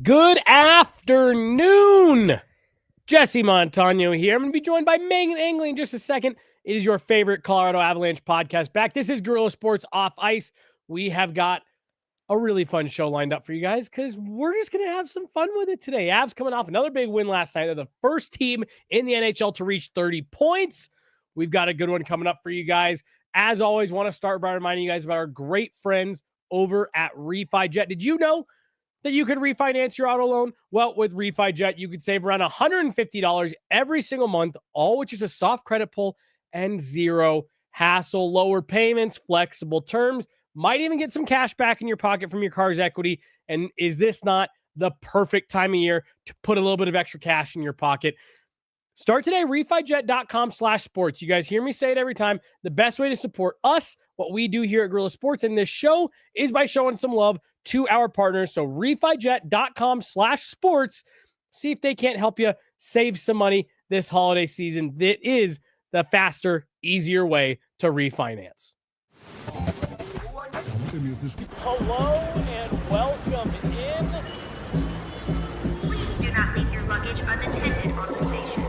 Good afternoon. Jesse Montano here. I'm going to be joined by Meghan Angley in just a second. It is your favorite Colorado Avalanche podcast back. This is Guerilla Sports Off Ice. We have got a really fun show lined up for you guys because we're just going to have some fun with it today. Avs coming off another big win last night. They're the first team in the NHL to reach 30 points. We've got a good one coming up for you guys. As always, want to start by reminding you guys about our great friends over at RefiJet. Did you know that you could refinance your auto loan? Well, with RefiJet, you could save around $150 every single month, all which is a soft credit pull and zero hassle, lower payments, flexible terms, might even get some cash back in your pocket from your car's equity. And is this not the perfect time of year to put a little bit of extra cash in your pocket? Start today, refijet.com/sports. You guys hear me say it every time. The best way to support us, what we do here at Guerilla Sports and this show, is by showing some love to our partners. So refijet.com/sports. See if they can't help you save some money this holiday season. That is the faster, easier way to refinance. Hello and welcome in. Please do not leave your luggage unattended on the station.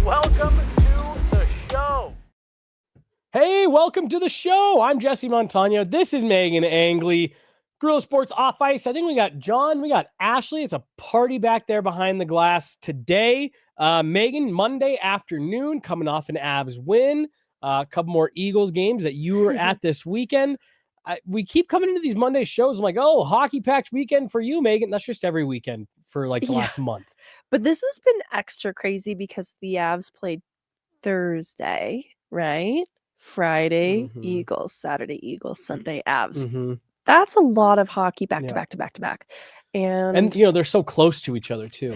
Welcome to the show. Hey, welcome to the show. I'm Jesse Montano. This is Meghan Angley. Guerilla Sports Off Ice. I think we got John. We got Ashley. It's a party back there behind the glass today. Meghan, Monday afternoon, coming off an Avs win. A couple more Eagles games that you were at this weekend. We keep coming into these Monday shows. I'm like, oh, hockey-packed weekend for you, Meghan. That's just every weekend for like the last month. But this has been extra crazy because the Avs played Thursday, right? Friday, Eagles, Saturday, Eagles, Sunday, Avs. That's a lot of hockey back to back to back to back. And you know, they're so close to each other too.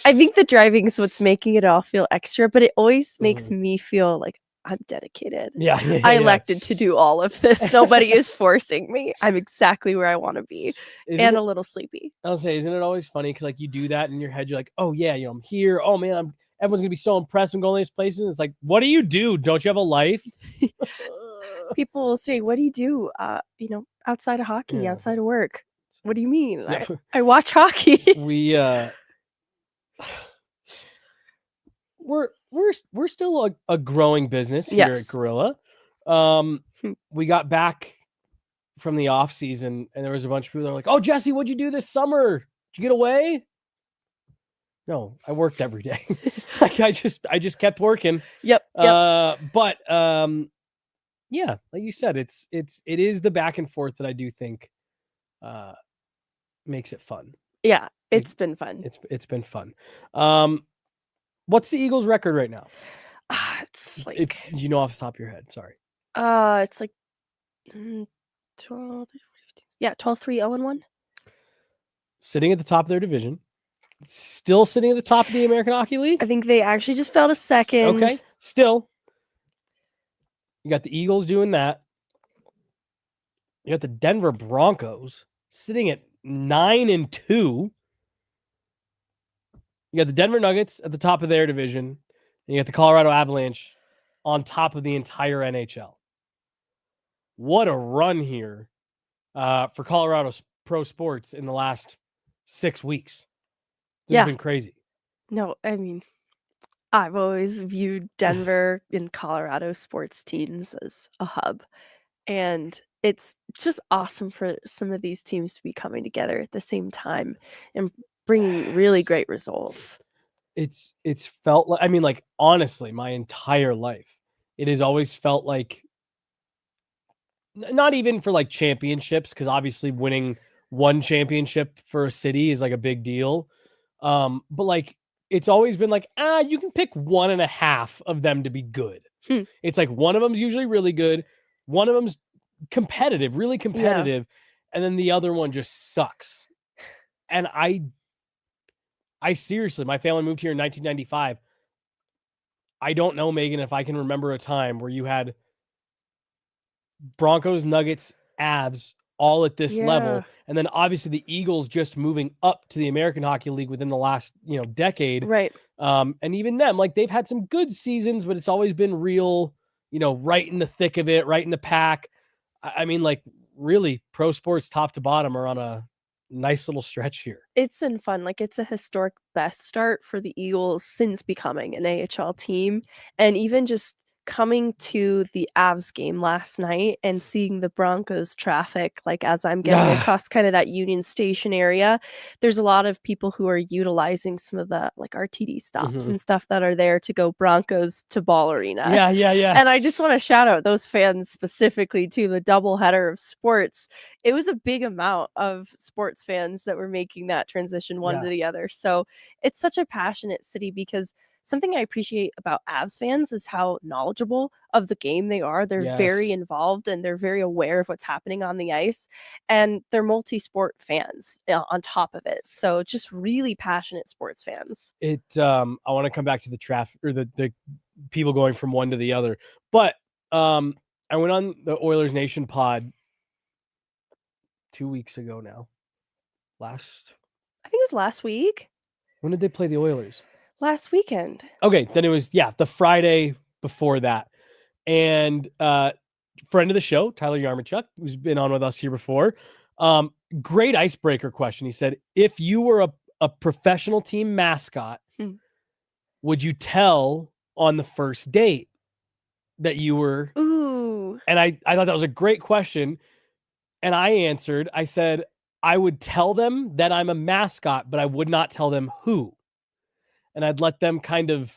I think the driving is what's making it all feel extra, but it always makes me feel like I'm dedicated. I elected to do all of this. Nobody is forcing me. I'm exactly where I want to be. A little sleepy. I'll say, isn't it always funny? Because like you do that in your head, you're like, oh yeah, you know, I'm here. Oh man, everyone's gonna be so impressed when going to these places. And it's like, what do you do? Don't you have a life? People will say, what do you do? You know, outside of hockey, outside of work. What do you mean? Yeah. I watch hockey. We're still a growing business here at Guerilla. We got back from the off season and there was a bunch of people that were like, oh, Jesse, what'd you do this summer? Did you get away? No, I worked every day. Like I just kept working. Yep. But yeah, like you said, it is the back and forth that I do think makes it fun. Yeah, it's been fun. It's been fun. What's the Eagles' record right now? It's like, you know off the top of your head. Sorry. It's like 12, 3-0-1. Sitting at the top of their division. Still sitting at the top of the American Hockey League? I think they actually just fell to second. Okay. Still. You got the Eagles doing that. You got the Denver Broncos sitting at 9-2. You got the Denver Nuggets at the top of their division. And you got the Colorado Avalanche on top of the entire NHL. What a run here for Colorado pro sports in the last 6 weeks. This has been crazy. No, I mean, I've always viewed Denver and Colorado sports teams as a hub. And it's just awesome for some of these teams to be coming together at the same time and bringing really great results. It's felt like, I mean, like, honestly, my entire life, it has always felt like, not even for like championships, because obviously winning one championship for a city is like a big deal. But like, it's always been like, you can pick 1.5 of them to be good. It's like one of them's usually really good. One of them's competitive, really competitive. And then the other one just sucks. And I seriously, my family moved here in 1995. I don't know, Meghan, if I can remember a time where you had Broncos, Nuggets, Avs all at this Yeah. level. And then obviously the Eagles just moving up to the American Hockey League within the last, decade. Right. And even them, like they've had some good seasons, but it's always been real, right in the thick of it, right in the pack. I mean, like really pro sports top to bottom are on a nice little stretch here. It's been fun. Like, it's a historic best start for the Eagles since becoming an AHL team. And even just coming to the Avs game last night and seeing the Broncos traffic, like as I'm getting across kind of that Union Station area, there's a lot of people who are utilizing some of the like RTD stops and stuff that are there to go Broncos to Ball Arena. Yeah. And I just want to shout out those fans specifically to the doubleheader of sports. It was a big amount of sports fans that were making that transition one to the other. So it's such a passionate city because something I appreciate about Avs fans is how knowledgeable of the game they are. They're very involved and they're very aware of what's happening on the ice, and they're multi-sport fans on top of it. So just really passionate sports fans. I want to come back to the traffic or the people going from one to the other, but I went on the Oilers Nation pod 2 weeks ago now. I think it was last week. When did they play the Oilers? Last weekend. Okay, then it was the Friday before that. And friend of the show, Tyler Yarmachuk, who's been on with us here before, great icebreaker question. He said, if you were a professional team mascot, would you tell on the first date that you were? Ooh. And I thought that was a great question. And I answered, I said, I would tell them that I'm a mascot, but I would not tell them who. And I'd let them kind of,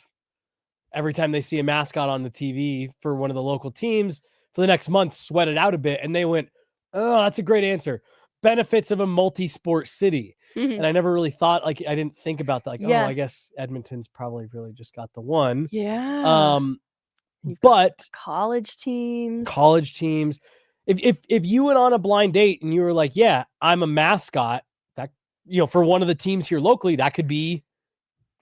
every time they see a mascot on the TV for one of the local teams for the next month, sweat it out a bit. And they went, oh, that's a great answer. Benefits of a multi-sport city. And I never really thought, like, I didn't think about that. Like, oh, I guess Edmonton's probably really just got the one. Yeah. But college teams. If you went on a blind date and you were like, yeah, I'm a mascot, that, for one of the teams here locally, that could be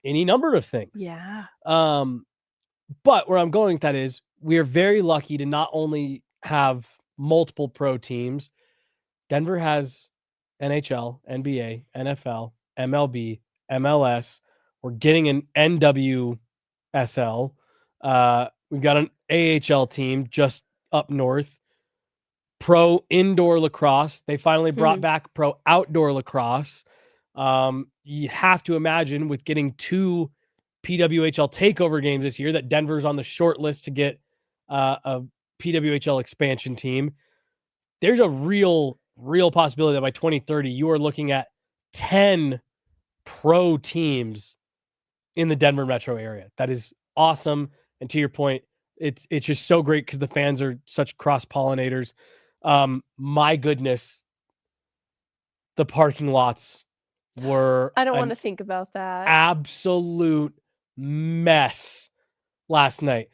any number of things. Yeah. But where I'm going with that is we are very lucky to not only have multiple pro teams. Denver has NHL, NBA, NFL, MLB, MLS. We're getting an NWSL. We've got an AHL team just up north. Pro indoor lacrosse. They finally brought back pro outdoor lacrosse. You have to imagine with getting 2 PWHL takeover games this year that Denver's on the short list to get a PWHL expansion team. There's a real possibility that by 2030, you are looking at 10 pro teams in the Denver metro area. That is awesome. And to your point, it's just so great because the fans are such cross-pollinators. My goodness, the parking lots were I don't want to think about that. Absolute mess last night.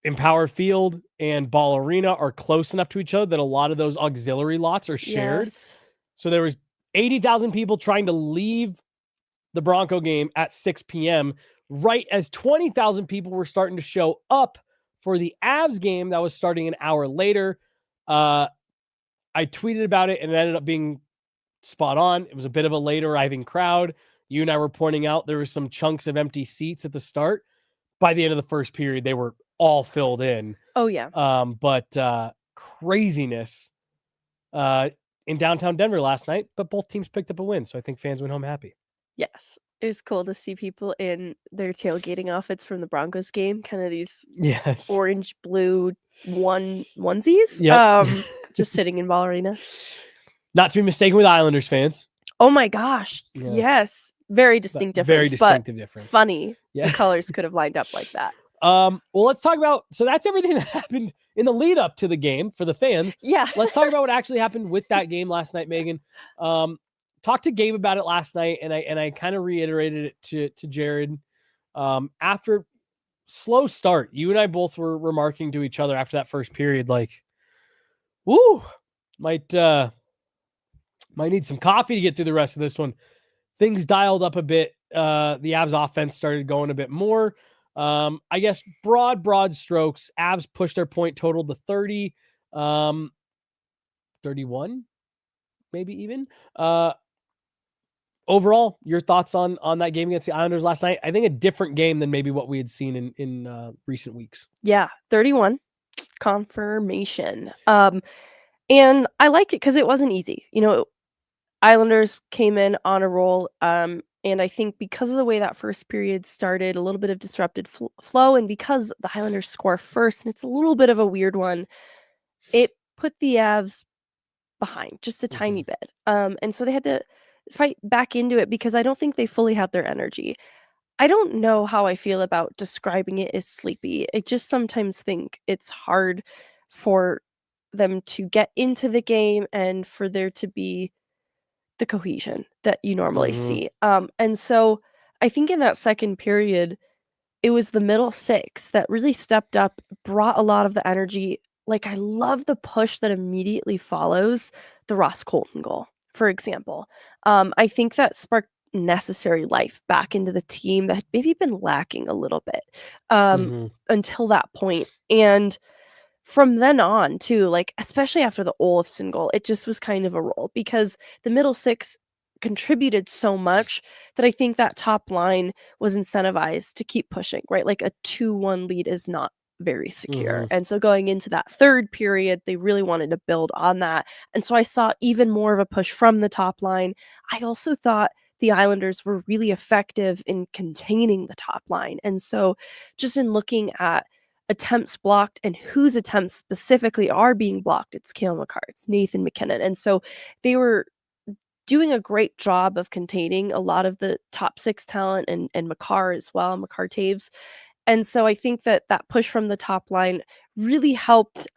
Empower Field and Ball Arena are close enough to each other that a lot of those auxiliary lots are shared. So there was 80,000 people trying to leave the Bronco game at 6 p.m. right as 20,000 people were starting to show up for the Avs game that was starting an hour later. I tweeted about it and it ended up being spot on. It was a bit of a late arriving crowd. You and I were pointing out there were some chunks of empty seats at the start. By the end of the first period, they were all filled in. Oh, yeah. But craziness in downtown Denver last night, but both teams picked up a win. So I think fans went home happy. Yes. It was cool to see people in their tailgating outfits from the Broncos game, kind of these orange, blue onesies. Yep. Just sitting in Ball Arena. Not to be mistaken with Islanders fans. Oh my gosh. Yeah. Yes. Very distinct difference. Very distinctive difference. Funny. Yeah. The colors could have lined up like that. Well, let's talk about, so that's everything that happened in the lead up to the game for the fans. Yeah. Let's talk about what actually happened with that game last night, Megan. Talked to Gabe about it last night, and I kind of reiterated it to Jared. After slow start, you and I both were remarking to each other after that first period, like, woo, might need some coffee to get through the rest of this one. Things dialed up a bit. The Avs offense started going a bit more. I guess broad strokes, Avs pushed their point total to 30. They're 31, maybe even. Overall, your thoughts on that game against the Islanders last night? I think a different game than maybe what we had seen in recent weeks. Yeah, 31 confirmation. And I like it because it wasn't easy. Islanders came in on a roll. And I think because of the way that first period started, a little bit of disrupted flow, and because the Highlanders score first, and it's a little bit of a weird one, it put the Avs behind just a tiny bit. And so they had to fight back into it because I don't think they fully had their energy. I don't know how I feel about describing it as sleepy. I just sometimes think it's hard for them to get into the game and for there to be the cohesion that you normally see. And so I think in that second period, it was the middle six that really stepped up, brought a lot of the energy. Like, I love the push that immediately follows the Ross Colton goal, for example. I think that sparked necessary life back into the team that had maybe been lacking a little bit until that point. And from then on, too, like, especially after the Olofsson goal, it just was kind of a roll because the middle six contributed so much that I think that top line was incentivized to keep pushing, right? Like a 2-1 lead is not very secure. And so going into that third period, they really wanted to build on that. And so I saw even more of a push from the top line. I also thought the Islanders were really effective in containing the top line. And so just in looking at attempts blocked and whose attempts specifically are being blocked, it's Cale Makar, it's Nathan MacKinnon. And so they were doing a great job of containing a lot of the top six talent and Makar as well, Makar Taves. And so I think that push from the top line really helped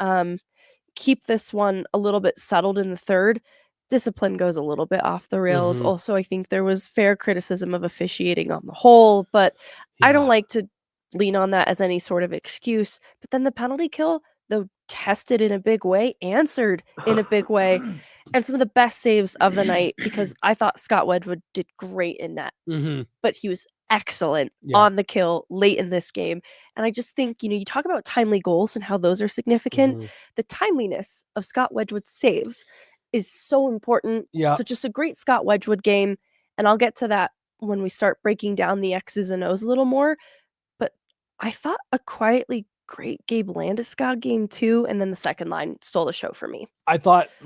keep this one a little bit settled in the third. Discipline goes a little bit off the rails. Also, I think there was fair criticism of officiating on the whole, but I don't like to lean on that as any sort of excuse. But then the penalty kill, though tested in a big way, answered in a big way, and some of the best saves of the night, because I thought Scott Wedgwood did great in that, but he was excellent on the kill late in this game. And I just think, you talk about timely goals and how those are significant. The timeliness of Scott Wedgwood's saves is so important. So just a great Scott Wedgwood game. And I'll get to that when we start breaking down the X's and O's a little more. But I thought a quietly great Gabe Landeskog game too. And then the second line stole the show for me. I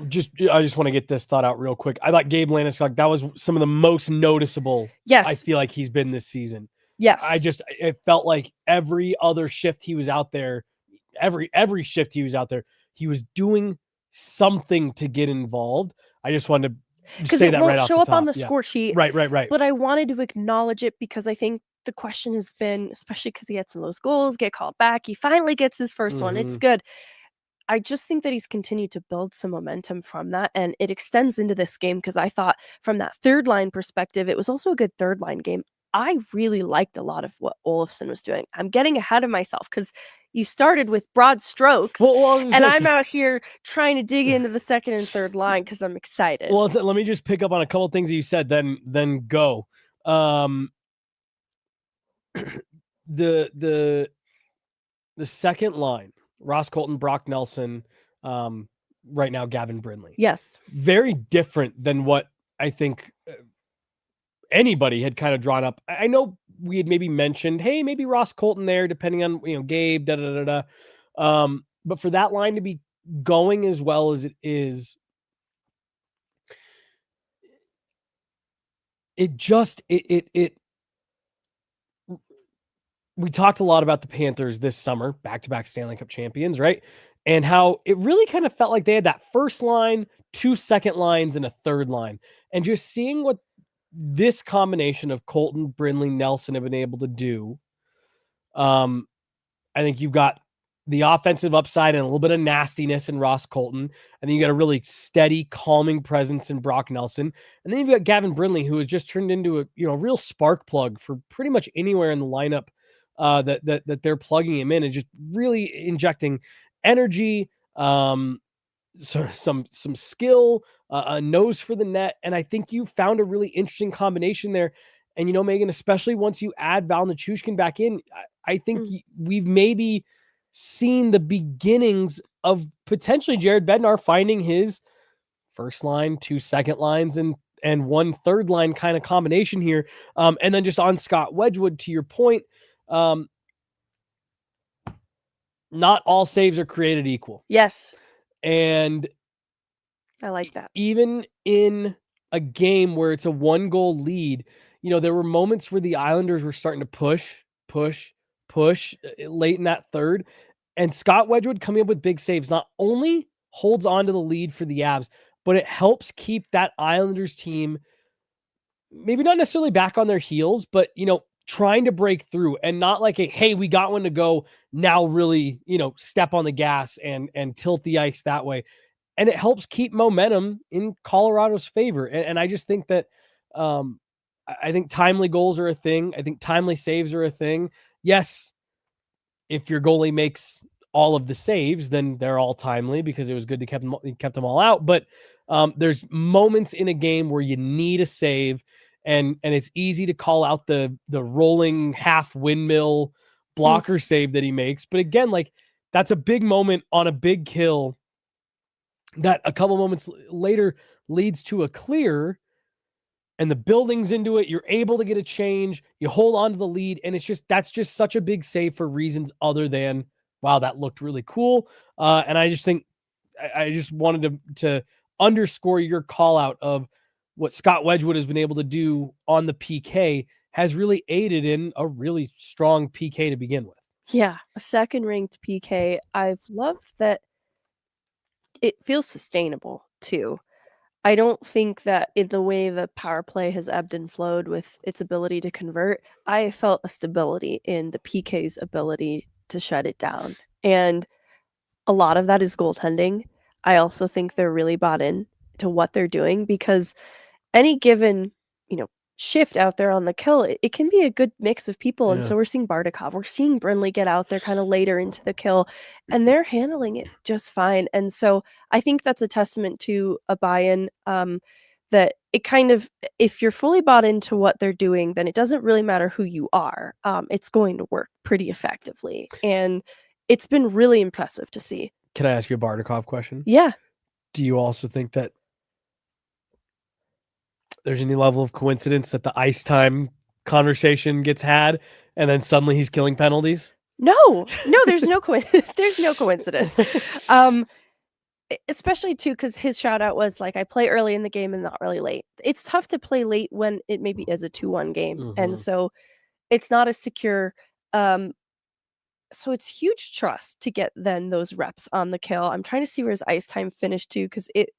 just want to get this thought out real quick. I thought Gabe Landeskog, that was some of the most noticeable. Yes. I feel like he's been this season. Yes. It felt like every other shift he was out there, every shift he was out there, he was doing something to get involved. I just wanted to say that right off the top. Because it won't show up on the score sheet. Right. But I wanted to acknowledge it because I think the question has been, especially because he had some of those goals get called back, he finally gets his first one. It's good. I just think that he's continued to build some momentum from that, and it extends into this game because I thought from that third line perspective, it was also a good third line game. I really liked a lot of what Olofsson was doing. I'm getting ahead of myself because you started with broad strokes, and I'm out here trying to dig into the second and third line because I'm excited. Well, let me just pick up on a couple of things that you said, then go. The second line, Ross Colton, Brock Nelson, right now Gavin Brindley. Yes. Very different than what I think anybody had kind of drawn up. I know we had maybe mentioned, hey, maybe Ross Colton there, depending on, Gabe, but for that line to be going as well as it is, we talked a lot about the Panthers this summer, back-to-back Stanley Cup champions, right? And how it really kind of felt like they had that first line, 2 second lines, and a third line. And just seeing what this combination of Colton, Brindley, Nelson have been able to do, I think you've got the offensive upside and a little bit of nastiness in Ross Colton. And then you got a really steady, calming presence in Brock Nelson. And then you've got Gavin Brindley, who has just turned into a real spark plug for pretty much anywhere in the lineup that they're plugging him in, and just really injecting energy, so some skill, a nose for the net. And I think you found a really interesting combination there. And, Megan, especially once you add Val Nichushkin back in, I think we've maybe seen the beginnings of potentially Jared Bednar finding his first line, 2 second lines, and 1 third line kind of combination here. And then just on Scott Wedgwood, to your point, not all saves are created equal. Yes. And I like that. Even in a game where it's a 1-goal lead, there were moments where the Islanders were starting to push late in that third. And Scott Wedgwood coming up with big saves not only holds on to the lead for the Avs, but it helps keep that Islanders team maybe not necessarily back on their heels, but, trying to break through, and not like hey, we got one to go now, really, step on the gas and tilt the ice that way. And it helps keep momentum in Colorado's favor. And I just think that I think timely goals are a thing. I think timely saves are a thing. Yes, if your goalie makes all of the saves, then they're all timely because it was good to kept them all out. But there's moments in a game where you need a save, and it's easy to call out the rolling half windmill blocker save that he makes. But again, like, that's a big moment on a big kill that a couple moments later leads to a clear, and the building's into it. You're able to get a change. You hold on to the lead, and that's just such a big save for reasons other than, wow, that looked really cool. And I just think I just wanted to underscore your call out of what Scott Wedgwood has been able to do on the PK has really aided in a really strong PK to begin with. Yeah, a second-ranked PK. I've loved that it feels sustainable, too. I don't think that in the way the power play has ebbed and flowed with its ability to convert, I felt a stability in the PK's ability to shut it down. And a lot of that is goaltending. I also think they're really bought in to what they're doing, because any given, shift out there on the kill, it can be a good mix of people. And so we're seeing Bardakov, we're seeing Brinley get out there kind of later into the kill, and they're handling it just fine. And so I think that's a testament to a buy-in, that it kind of, if you're fully bought into what they're doing, then it doesn't really matter who you are. It's going to work pretty effectively. And it's been really impressive to see. Can I ask you a Bardakov question? Yeah. Do you also think that there's any level of coincidence that the ice time conversation gets had and then suddenly he's killing penalties? No, there's no there's no coincidence. Especially too, because his shout out was like, I play early in the game and not really late. It's tough to play late when it maybe is a 2-1 game. And so it's not as secure. So it's huge trust to get then those reps on the kill. I'm trying to see where his ice time finished to, because it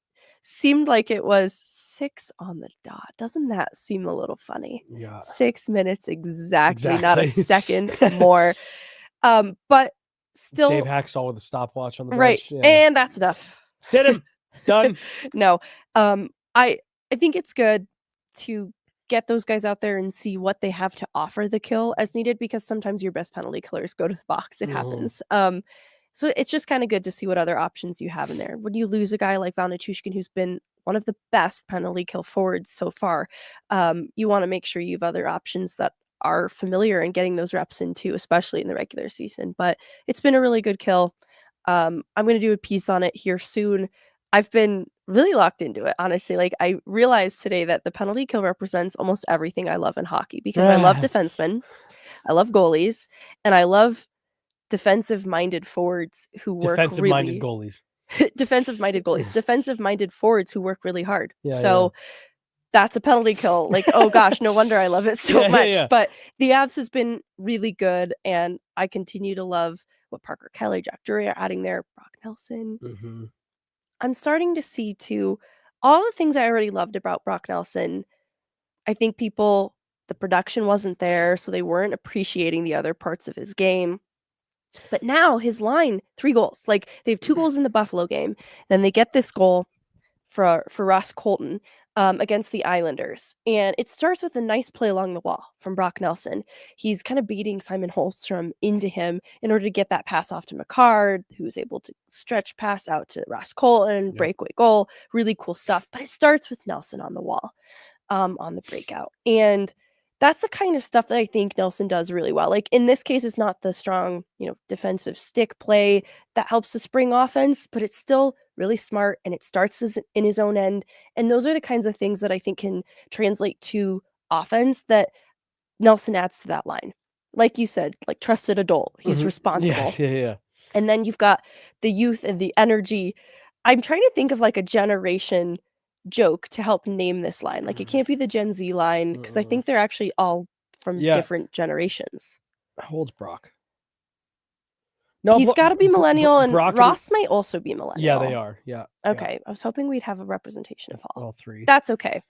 seemed like it was 6 on the dot. Doesn't that seem a little funny? Yeah. 6 minutes exactly. Not a second more. But still, Dave Hacksaw with a stopwatch on the bench. Right. Yeah. And that's enough. Sit him. Done. No. I think it's good to get those guys out there and see what they have to offer the kill as needed, because sometimes your best penalty killers go to the box. It happens. So it's just kind of good to see what other options you have in there. When you lose a guy like Val Nichushkin, who's been one of the best penalty kill forwards so far, you want to make sure you have other options that are familiar and getting those reps in too, especially in the regular season. But it's been a really good kill. I'm going to do a piece on it here soon. I've been really locked into it, honestly. Like, I realized today that the penalty kill represents almost everything I love in hockey, because I love defensemen, I love goalies, and I love defensive-minded forwards who work defensive-minded goalies. Defensive-minded goalies. Defensive-minded forwards who work really hard. Yeah. That's a penalty kill. Like, oh gosh, no wonder I love it so much. Yeah. But the Avs has been really good, and I continue to love what Parker Kelly, Jack Drury are adding there, Brock Nelson. I'm starting to see, too, all the things I already loved about Brock Nelson. I think the production wasn't there, so they weren't appreciating the other parts of his game. But now his line, 3 goals. Like, they have 2 goals in the Buffalo game. Then they get this goal for Ross Colton against the Islanders. And it starts with a nice play along the wall from Brock Nelson. He's kind of beating Simon Holmstrom into him in order to get that pass off to Makar, who's able to stretch pass out to Ross Colton, breakaway goal. Really cool stuff. But it starts with Nelson on the wall, on the breakout. And that's the kind of stuff that I think Nelson does really well. Like, in this case, it's not the strong, defensive stick play that helps the spring offense, but it's still really smart, and it starts in his own end. And those are the kinds of things that I think can translate to offense that Nelson adds to that line. Like you said, like trusted adult. He's responsible. Yeah. And then you've got the youth and the energy. I'm trying to think of like a generation joke to help name this line. Like it can't be the Gen Z line because I think they're actually all from different generations. How old's Brock? No, He's got to be millennial, and Brock Ross might also be millennial. Yeah, they are. Yeah. Okay. I was hoping we'd have a representation of all. All three. That's okay.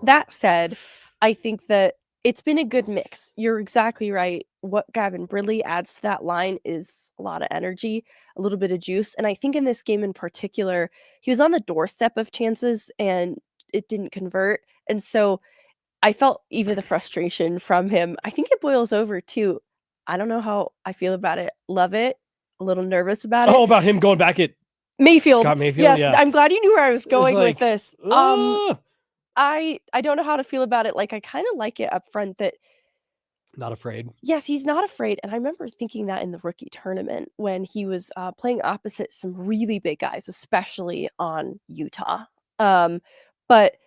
That said, I think that it's been a good mix. You're exactly right. What Gavin Brindley adds to that line is a lot of energy, a little bit of juice. And I think in this game in particular, he was on the doorstep of chances and it didn't convert. And so I felt even the frustration from him. I think it boils over to, I don't know how I feel about it. Love it. A little nervous about it. Oh, about him going back at Mayfield. Scott Mayfield? Yes, Yeah. I'm glad you knew where I was going with this. Ah! I don't know how to feel about it. Like, I kind of like it up front that Not afraid. yes, he's not afraid. And I remember thinking that in the rookie tournament when he was playing opposite some really big guys, especially on Utah. But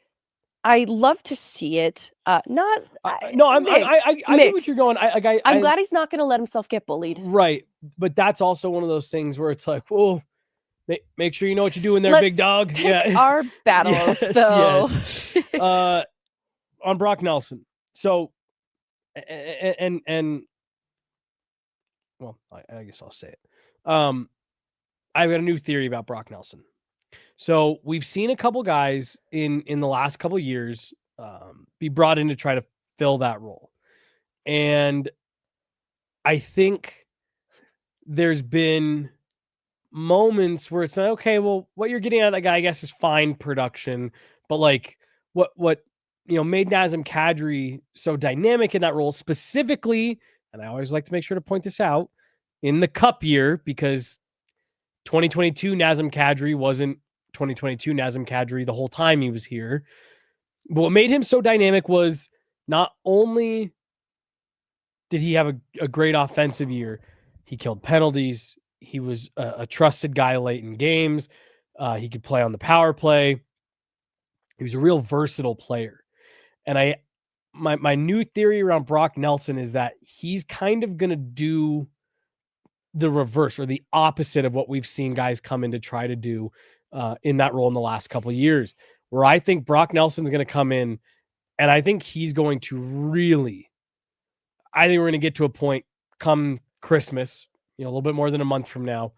I love to see it. No, I mixed. get what you're going. I'm glad he's not going to let himself get bullied. Right, but that's also one of those things where it's like, well, make sure you know what you're doing there, big dog. Pick our battles, though. Yes. On Brock Nelson. So, and well, I guess I'll say it. I've got a new theory about Brock Nelson. So we've seen a couple guys in the last couple of years be brought in to try to fill that role. And I think there's been moments where it's like, okay, well, what you're getting out of that guy, I guess, is fine production. But like what made Nazem Kadri so dynamic in that role specifically, and I always like to make sure to point this out, in the cup year, because 2022 Nazem Kadri wasn't 2022 Nazem Kadri the whole time he was here. But what made him so dynamic was not only did he have a great offensive year, he killed penalties. He was a trusted guy late in games. He could play on the power play. He was a real versatile player. And my new theory around Brock Nelson is that he's kind of going to do the reverse or the opposite of what we've seen guys come in to try to do in that role in the last couple of years, where I think Brock Nelson's going to come in and I think he's going to I think we're going to get to a point come Christmas, a little bit more than a month from now,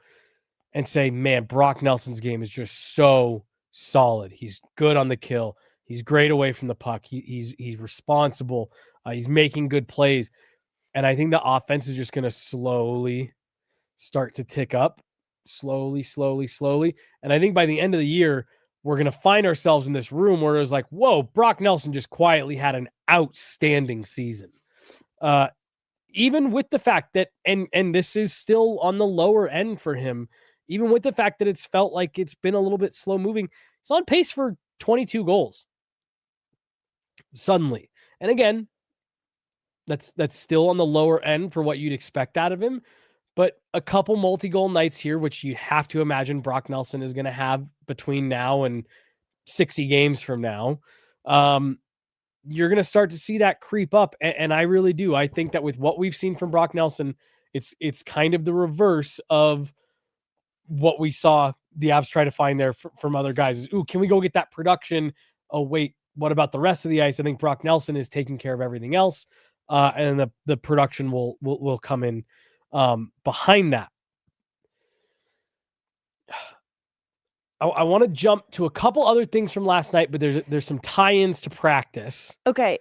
and say, man, Brock Nelson's game is just so solid. He's good on the kill. He's great away from the puck. He's responsible. He's making good plays. And I think the offense is just going to slowly start to tick up, slowly. And I think by the end of the year, we're going to find ourselves in this room where it was like, whoa, Brock Nelson just quietly had an outstanding season. Even with the fact that, and this is still on the lower end for him, even with the fact that it's felt like it's been a little bit slow moving, it's on pace for 22 goals suddenly. And again, that's still on the lower end for what you'd expect out of him, but a couple multi-goal nights here, which you have to imagine Brock Nelson is going to have between now and 60 games from now. You're going to start to see that creep up. And I really do. I think that with what we've seen from Brock Nelson, it's kind of the reverse of what we saw the Avs try to find there from other guys. Ooh, can we go get that production? Oh, wait, what about the rest of the ice? I think Brock Nelson is taking care of everything else. And the production will come in behind that. I want to jump to a couple other things from last night, but there's some tie-ins to practice. Okay.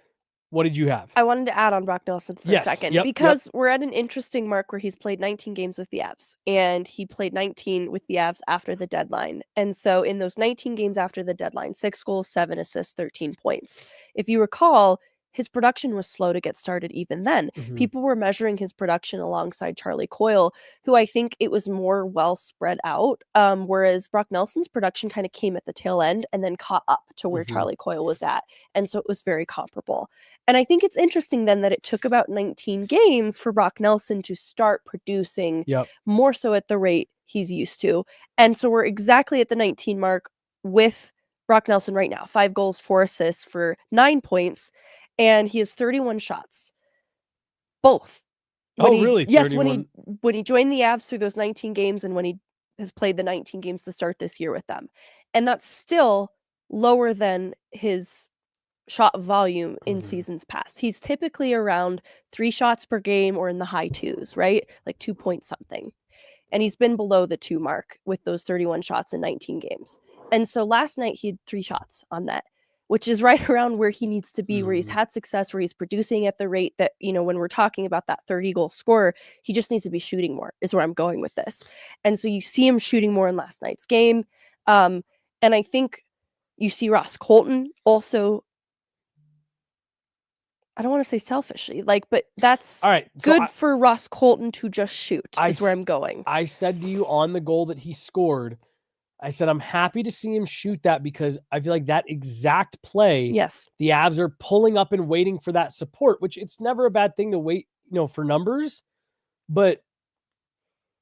What did you have? I wanted to add on Brock Nelson for a second because we're at an interesting mark where he's played 19 games with the Avs, and he played 19 with the Avs after the deadline. And so in those 19 games after the deadline, 6 goals, 7 assists, 13 points. If you recall, his production was slow to get started even then. People were measuring his production alongside Charlie Coyle, who I think it was more well spread out, whereas Brock Nelson's production kind of came at the tail end and then caught up to where Charlie Coyle was at. And so it was very comparable. And I think it's interesting then that it took about 19 games for Brock Nelson to start producing more so at the rate he's used to. And so we're exactly at the 19 mark with Brock Nelson right now. 5 goals, 4 assists for 9 points. And he has 31 shots. Both. Really? Yes, 31? when he joined the Avs through those 19 games and when he has played the 19 games to start this year with them. And that's still lower than his shot volume in seasons past. He's typically around 3 shots per game or in the high 2s, right? Like 2 point something. And he's been below the 2 mark with those 31 shots in 19 games. And so last night he had 3 shots on net, which is right around where he needs to be, where he's had success, where he's producing at the rate that, when we're talking about that 30-goal scorer, he just needs to be shooting more, is where I'm going with this. And so you see him shooting more in last night's game. And I think you see Ross Colton also, I don't want to say selfishly, but that's all right. Good for Ross Colton to just shoot, is where I'm going. I said to you on the goal that he scored, I said, I'm happy to see him shoot that because I feel like that exact play, the Avs are pulling up and waiting for that support, which it's never a bad thing to wait, for numbers, but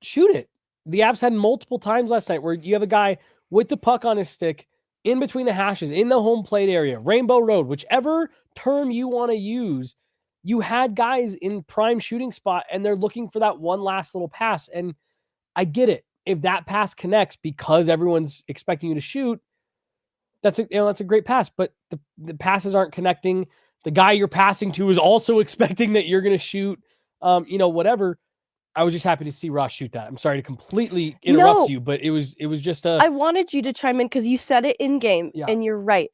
shoot it. The Avs had multiple times last night where you have a guy with the puck on his stick in between the hashes, in the home plate area, Rainbow Road, whichever term you want to use, you had guys in prime shooting spot and they're looking for that one last little pass. And I get it. If that pass connects because everyone's expecting you to shoot, that's a great pass, but the passes aren't connecting. The guy you're passing to is also expecting that you're going to shoot, whatever. I was just happy to see Ross shoot that. I'm sorry to completely interrupt you, but it was just I wanted you to chime in because you said it in game, and you're right.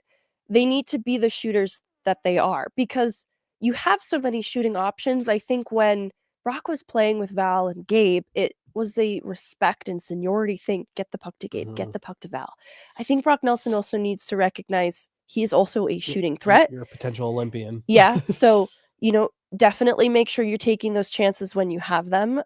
They need to be the shooters that they are because you have so many shooting options. I think when Brock was playing with Val and Gabe, it was a respect and seniority thing. Get the puck to Gabe, get the puck to Val. I think Brock Nelson also needs to recognize he's also a shooting threat. You're a potential Olympian. Yeah. So, definitely make sure you're taking those chances when you have them.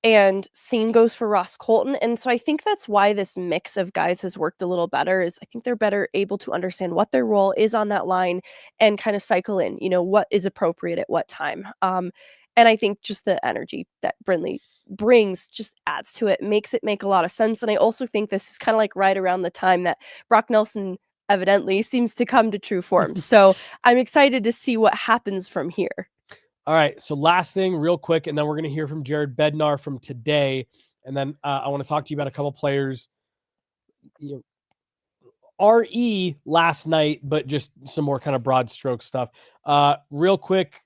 And same goes for Ross Colton. And so I think that's why this mix of guys has worked a little better is I think they're better able to understand what their role is on that line and kind of cycle in, what is appropriate at what time. And I think just the energy that Brindley brings just adds to it, makes it make a lot of sense. And I also think this is kind of like right around the time that Brock Nelson evidently seems to come to true form. So I'm excited to see what happens from here. All right. So last thing real quick, and then we're going to hear from Jared Bednar from today. And then I want to talk to you about a couple players. RE last night, but just some more kind of broad stroke stuff. Real quick,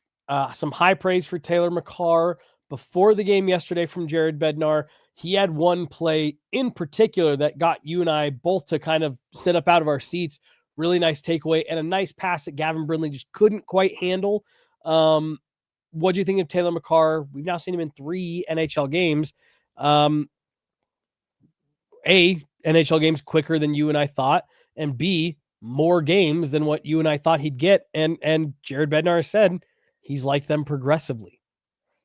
some high praise for Taylor Makar before the game yesterday from Jared Bednar. He had one play in particular that got you and I both to kind of sit up out of our seats. Really nice takeaway and a nice pass that Gavin Brindley just couldn't quite handle. What do you think of Taylor Makar? We've now seen him in 3 NHL games. A, NHL games quicker than you and I thought, and B, more games than what you and I thought he'd get. And Jared Bednar said he's liked them progressively.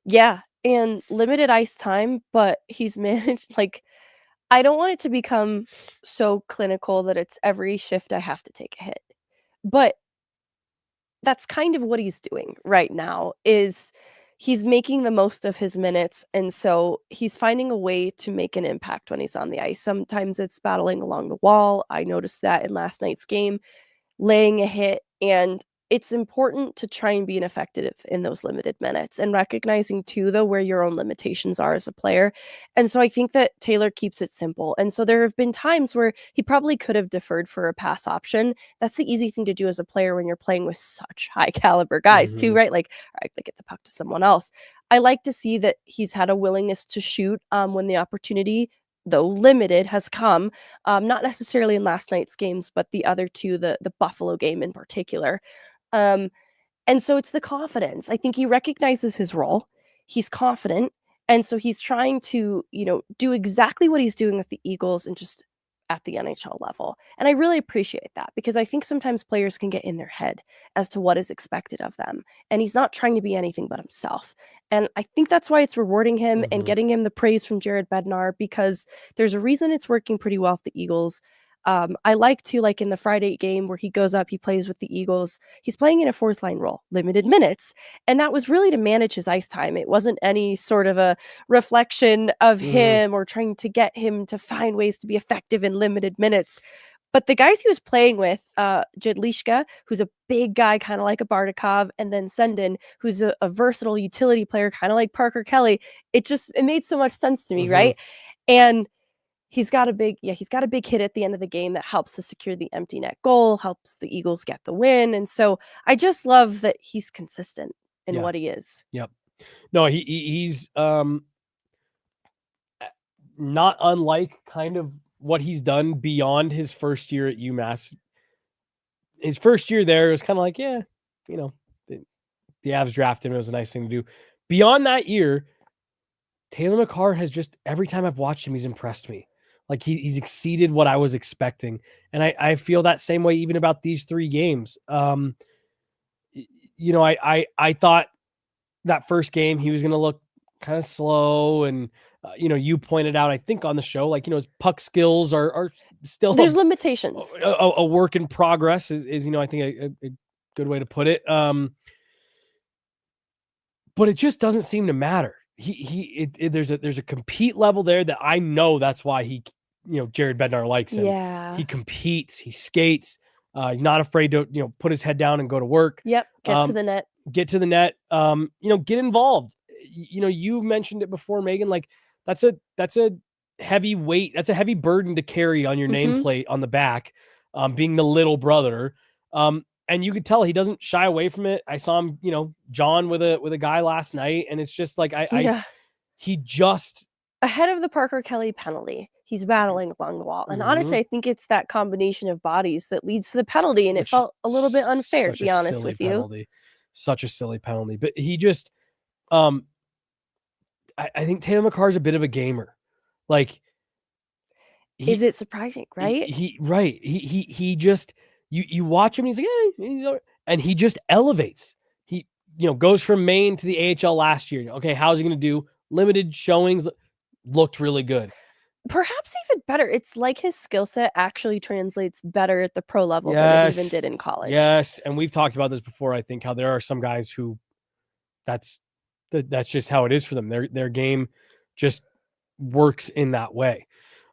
Yeah, and limited ice time, but he's managed, I don't want it to become so clinical that it's every shift I have to take a hit. But that's kind of what he's doing right now is he's making the most of his minutes. And so he's finding a way to make an impact when he's on the ice. Sometimes it's battling along the wall. I noticed that in last night's game, laying a hit. And it's important to try and be effective in those limited minutes and recognizing too, though, where your own limitations are as a player. And so I think that Taylor keeps it simple. And so there have been times where he probably could have deferred for a pass option. That's the easy thing to do as a player when you're playing with such high caliber guys too, right? All right, get the puck to someone else. I like to see that he's had a willingness to shoot when the opportunity, though limited, has come, not necessarily in last night's games, but the other two, the Buffalo game in particular. And so it's the confidence. I think he recognizes his role. He's confident. And so he's trying to, do exactly what he's doing with the Eagles and just at the NHL level. And I really appreciate that because I think sometimes players can get in their head as to what is expected of them. And he's not trying to be anything but himself. And I think that's why it's rewarding him and getting him the praise from Jared Bednar, because there's a reason it's working pretty well with the Eagles. I like to, like in the Friday game where he goes up, he plays with the Eagles. He's playing in a fourth line role, limited minutes. And that was really to manage his ice time. It wasn't any sort of a reflection of him or trying to get him to find ways to be effective in limited minutes. But the guys he was playing with, Jedlishka, who's a big guy, kind of like a Bardakov, and then Sendin, who's a versatile utility player, kind of like Parker Kelly. It made so much sense to me, right? And he's got a big hit at the end of the game that helps to secure the empty net goal, helps the Eagles get the win. And so I just love that he's consistent in what he is. Yep. No, he's not unlike kind of what he's done beyond his first year at UMass. His first year there was kind of like, the Avs drafted him. It was a nice thing to do. Beyond that year, Taylor Makar has just, every time I've watched him, he's impressed me. Like he's exceeded what I was expecting. And I feel that same way even about these 3 games. I thought that first game he was going to look kind of slow. And, you pointed out, I think on the show, like, his puck skills are still, there's limitations. A work in progress is I think a good way to put it. But it just doesn't seem to matter. There's a compete level there that I know that's why Jared Bednar likes him. Yeah. He competes, he skates, he's not afraid to, put his head down and go to work. Yep. Get to the net. Get involved. You've mentioned it before, Megan, like that's a heavy weight. That's a heavy burden to carry on your nameplate on the back, being the little brother. And you could tell he doesn't shy away from it. I saw him, John with a guy last night, and it's just like he just ahead of the Parker Kelly penalty. He's battling along the wall. And honestly, I think it's that combination of bodies that leads to the penalty, and it felt a little bit unfair, to be honest with you. Such a silly penalty. But he just I think Taylor Makar is a bit of a gamer. Like is it surprising, right? He just you watch him, he's like, and he just elevates. He, goes from Maine to the AHL last year. Okay, how's he going to do? Limited showings, looked really good. Perhaps even better. It's like his skill set actually translates better at the pro level than it even did in college. Yes, and we've talked about this before. I think how there are some guys who that's just how it is for them. Their game just works in that way.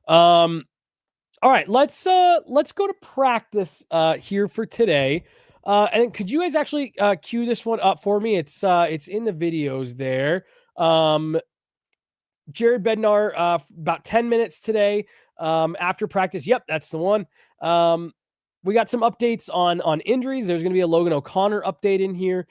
All right, let's go to practice here for today. And could you guys actually cue this one up for me? It's in the videos there. Jared Bednar, about 10 minutes today after practice. Yep, that's the one. We got some updates on injuries. There's going to be a Logan O'Connor update in here.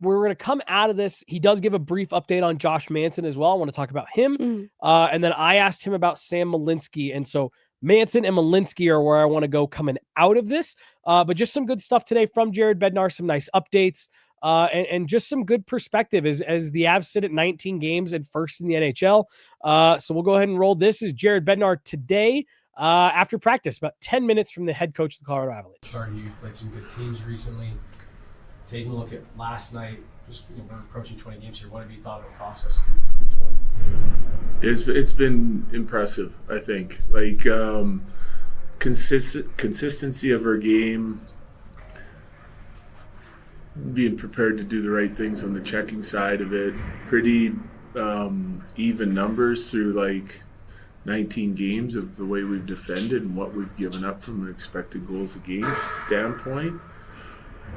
We're going to come out of this. He does give a brief update on Josh Manson as well. I want to talk about him. And then I asked him about Sam Malinski. And so Manson and Malinski are where I want to go coming out of this. But just some good stuff today from Jared Bednar, some nice updates, and just some good perspective as the Avs sit at 19 games and first in the NHL. So we'll go ahead and roll. This is Jared Bednar today after practice, about 10 minutes from the head coach of the Colorado Avalanche. You played some good teams recently. Taking a look at last night, just we're approaching 20 games here. What have you thought of the process through 20? It's been impressive, I think. Like consistency of our game, being prepared to do the right things on the checking side of it. Pretty even numbers through like 19 games of the way we've defended and what we've given up from an expected goals against standpoint.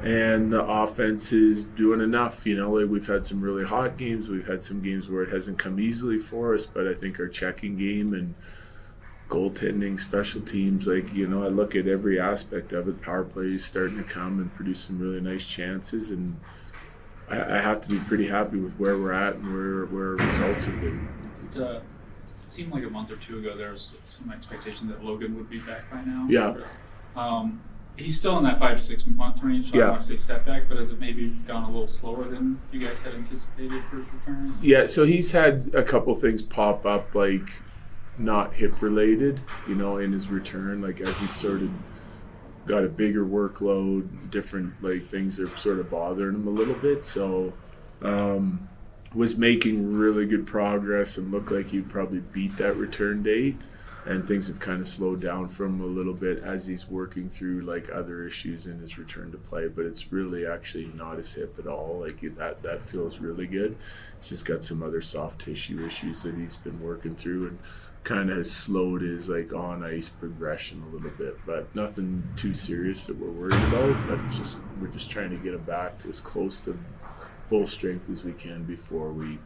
And the offense is doing enough. Like we've had some really hot games. We've had some games where it hasn't come easily for us, but I think our checking game and goaltending, special teams, I look at every aspect of it. Power play is starting to come and produce some really nice chances, and I have to be pretty happy with where we're at and where our results have been. It seemed like a month or two ago there was some expectation that Logan would be back by now. Yeah. He's still in that 5 to 6 month range, so I don't want to say setback, but has it maybe gone a little slower than you guys had anticipated for his return? Yeah, so he's had a couple things pop up, like not hip related, you know, in his return, like as he sort of got a bigger workload, different like things are sort of bothering him a little bit. So was making really good progress and looked like he'd probably beat that return date. And things have kind of slowed down for him a little bit as he's working through like other issues in his return to play. But it's really actually not his hip at all. Like that feels really good. He's just got some other soft tissue issues that he's been working through and kind of has slowed his like on ice progression a little bit. But nothing too serious that we're worried about. But it's just we're just trying to get him back to as close to full strength as we can before we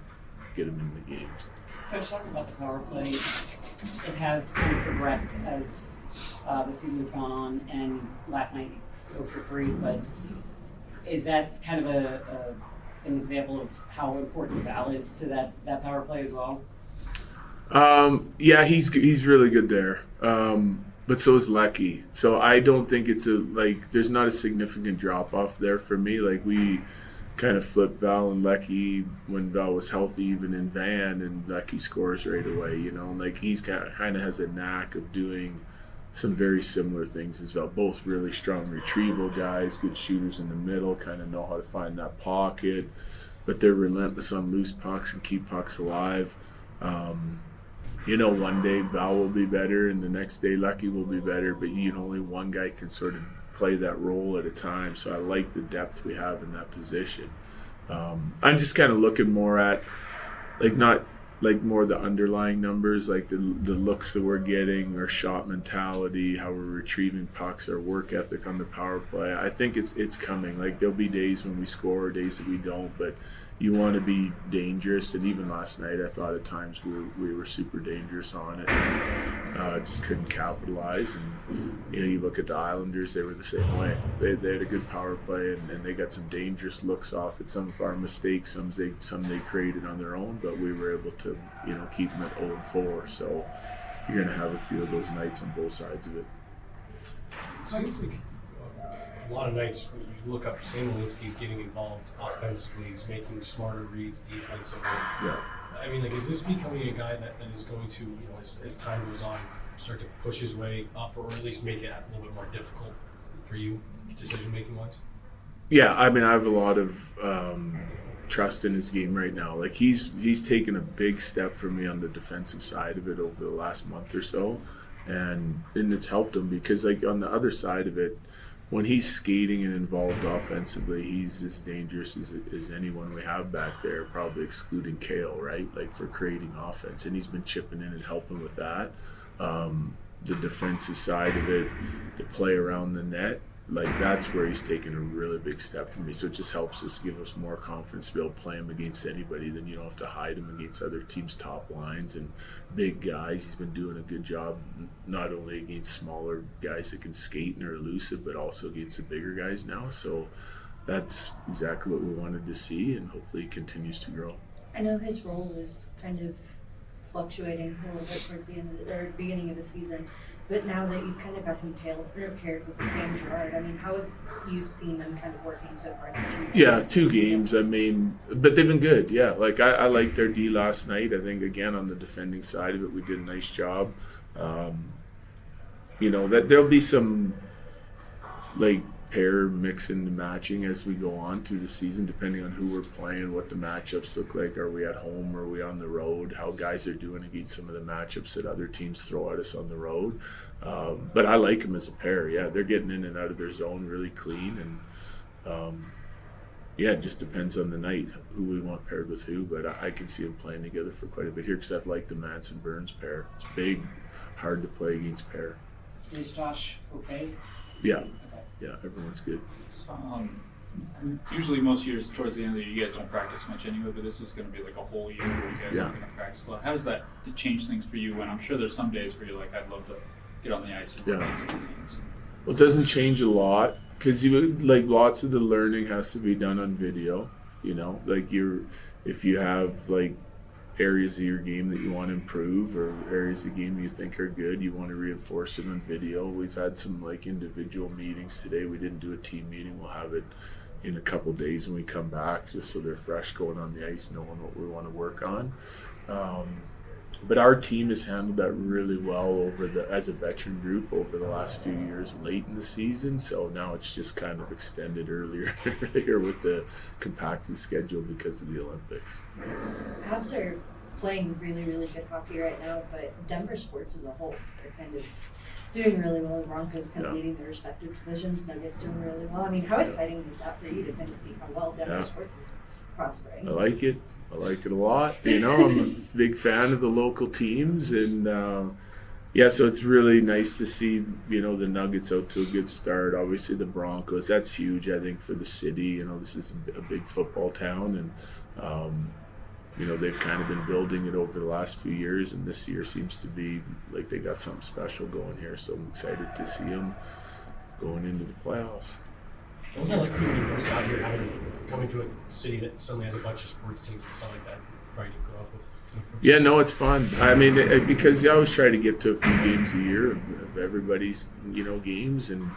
get him in the games. Coach, talking about the power play, it has kind of progressed as the season has gone on, and last night 0 for 3, but is that kind of an example of how important Val is to that power play as well? Yeah, he's really good there. But so is Lecky. So I don't think it's there's not a significant drop off there for me. Like we kind of flipped Val and Lecky when Val was healthy, even in Van, and Lecky scores right away, you know. Like he's kind of has a knack of doing some very similar things as Val. Both really strong retrieval guys, good shooters in the middle, kind of know how to find that pocket, but they're relentless on loose pucks and keep pucks alive. You know, one day Val will be better and the next day Lecky will be better, but only one guy can sort of play that role at a time. So I like the depth we have in that position. I'm just kind of looking more at not more the underlying numbers, like the looks that we're getting, our shot mentality, how we're retrieving pucks, our work ethic on the power play. I think it's coming. Like there'll be days when we score, days that we don't, but you want to be dangerous. And even last night, I thought at times we were super dangerous on it. Just couldn't capitalize. And you look at the Islanders; they were the same way. They had a good power play, and they got some dangerous looks off at some of our mistakes. Some they created on their own, but we were able to keep them at 0-4. So you're going to have a few of those nights on both sides of it. It seems like a lot of nights when you look up, Sam Malinski's getting involved offensively. He's making smarter reads defensively. Yeah. I mean, is this becoming a guy that is going to, as time goes on, start to push his way up, or at least make it a little bit more difficult for you, decision-making wise? Yeah, I mean, I have a lot of trust in his game right now. Like he's taken a big step for me on the defensive side of it over the last month or so, and it's helped him because like on the other side of it, when he's skating and involved offensively, he's as dangerous as anyone we have back there, probably excluding Kale, right? Like for creating offense, and he's been chipping in and helping with that. The defensive side of it, the play around the net, like that's where he's taken a really big step for me. So it just helps us, give us more confidence to be able to play him against anybody. Then you don't have to hide him against other teams' top lines and big guys. He's been doing a good job, not only against smaller guys that can skate and are elusive, but also against the bigger guys now. So that's exactly what we wanted to see, and hopefully he continues to grow. I know his role is kind of fluctuating a little bit towards the end of the beginning of the season, but now that you've kind of got him paired with the Sam Girard, I mean, how have you seen them kind of working so far? Yeah, 2 games. I mean, but they've been good. Yeah, like I liked their D last night. I think again on the defending side of it, we did a nice job. That there'll be some like pair mixing and matching as we go on through the season, depending on who we're playing, what the matchups look like. Are we at home? Are we on the road? How guys are doing against some of the matchups that other teams throw at us on the road. But I like them as a pair. Yeah, they're getting in and out of their zone really clean. And it just depends on the night who we want paired with who. But I can see them playing together for quite a bit here because I've liked the Manson and Burns pair. It's big, hard to play against pair. Is Josh okay? Yeah. Yeah, everyone's good. So, usually most years towards the end of the year you guys don't practice much anyway, but this is going to be like a whole year where you guys aren't going to practice a lot. How does that change things for you? When I'm sure there's some days where you're like, I'd love to get on the ice and play some games. Well, it doesn't change a lot because lots of the learning has to be done on video. If you have like areas of your game that you want to improve or areas of the game you think are good, you want to reinforce it on video. We've had some like individual meetings today. We didn't do a team meeting. We'll have it in a couple of days when we come back, just so they're fresh going on the ice, knowing what we want to work on. But our team has handled that really well as a veteran group over the last few years late in the season. So now it's just kind of extended earlier here with the compacted schedule because of the Olympics. Habs are playing really, really good hockey right now, but Denver sports as a whole, they're kind of doing really well. The Broncos kind of leading their respective divisions. Nuggets doing really well. I mean, how exciting is that for you to kind of see how well Denver sports is prospering? I like it. I like it a lot. I'm a big fan of the local teams, and so it's really nice to see the Nuggets out to a good start. Obviously, the Broncos, that's huge. I think for the city, this is a big football town, and they've kind of been building it over the last few years, and this year seems to be like they got something special going here. So I'm excited to see them going into the playoffs. What was that like for you when you first got here, coming to a city that suddenly has a bunch of sports teams and stuff like that? Probably didn't grow up with. Yeah, no, it's fun. I mean, because you always try to get to a few games a year of everybody's, games, and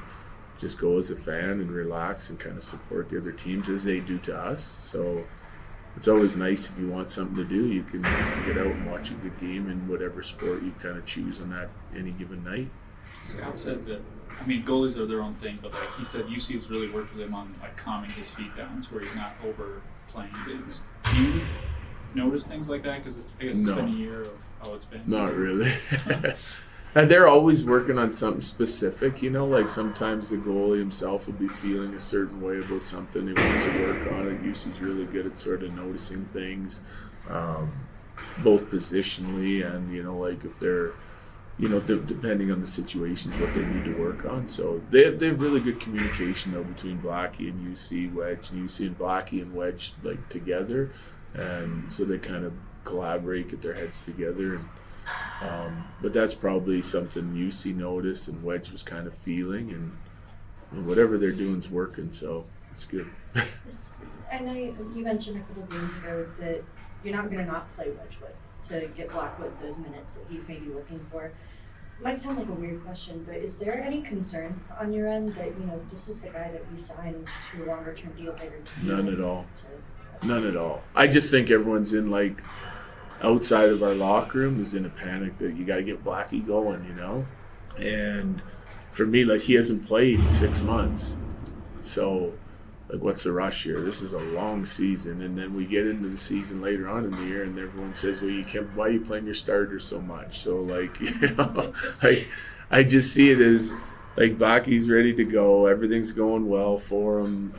just go as a fan and relax and kind of support the other teams as they do to us. So it's always nice if you want something to do, you can get out and watch a good game in whatever sport you kind of choose on that any given night. Scott said that, goalies are their own thing, but he said UC has really worked with him on calming his feet down to where he's not overplaying things. Do you notice things like that? Because I guess it's been a year of how it's been. Not really. And they're always working on something specific, like sometimes the goalie himself will be feeling a certain way about something he wants to work on it. UC's really good at sort of noticing things, both positionally and, if they're, depending on the situations, what they need to work on. So they have really good communication, though, between Blackie and UC, Wedge, and UC and Blackie and Wedge, together. And so they kind of collaborate, get their heads together. And but that's probably something UC noticed and Wedge was kind of feeling, and whatever they're doing is working, so it's good. I know you mentioned a couple of games ago that you're not going to not play Wedgwood to get Blackwood those minutes that he's maybe looking for. It might sound like a weird question, but is there any concern on your end that, this is the guy that we signed to a longer-term deal later? None at all. None at all. I just think everyone's in, outside of our locker room is in a panic that you got to get Blackie going, And for me, he hasn't played in 6 months. So, what's the rush here? This is a long season. And then we get into the season later on in the year and everyone says, well, why are you playing your starter so much? So, I just see it as, Blackie's ready to go. Everything's going well for him.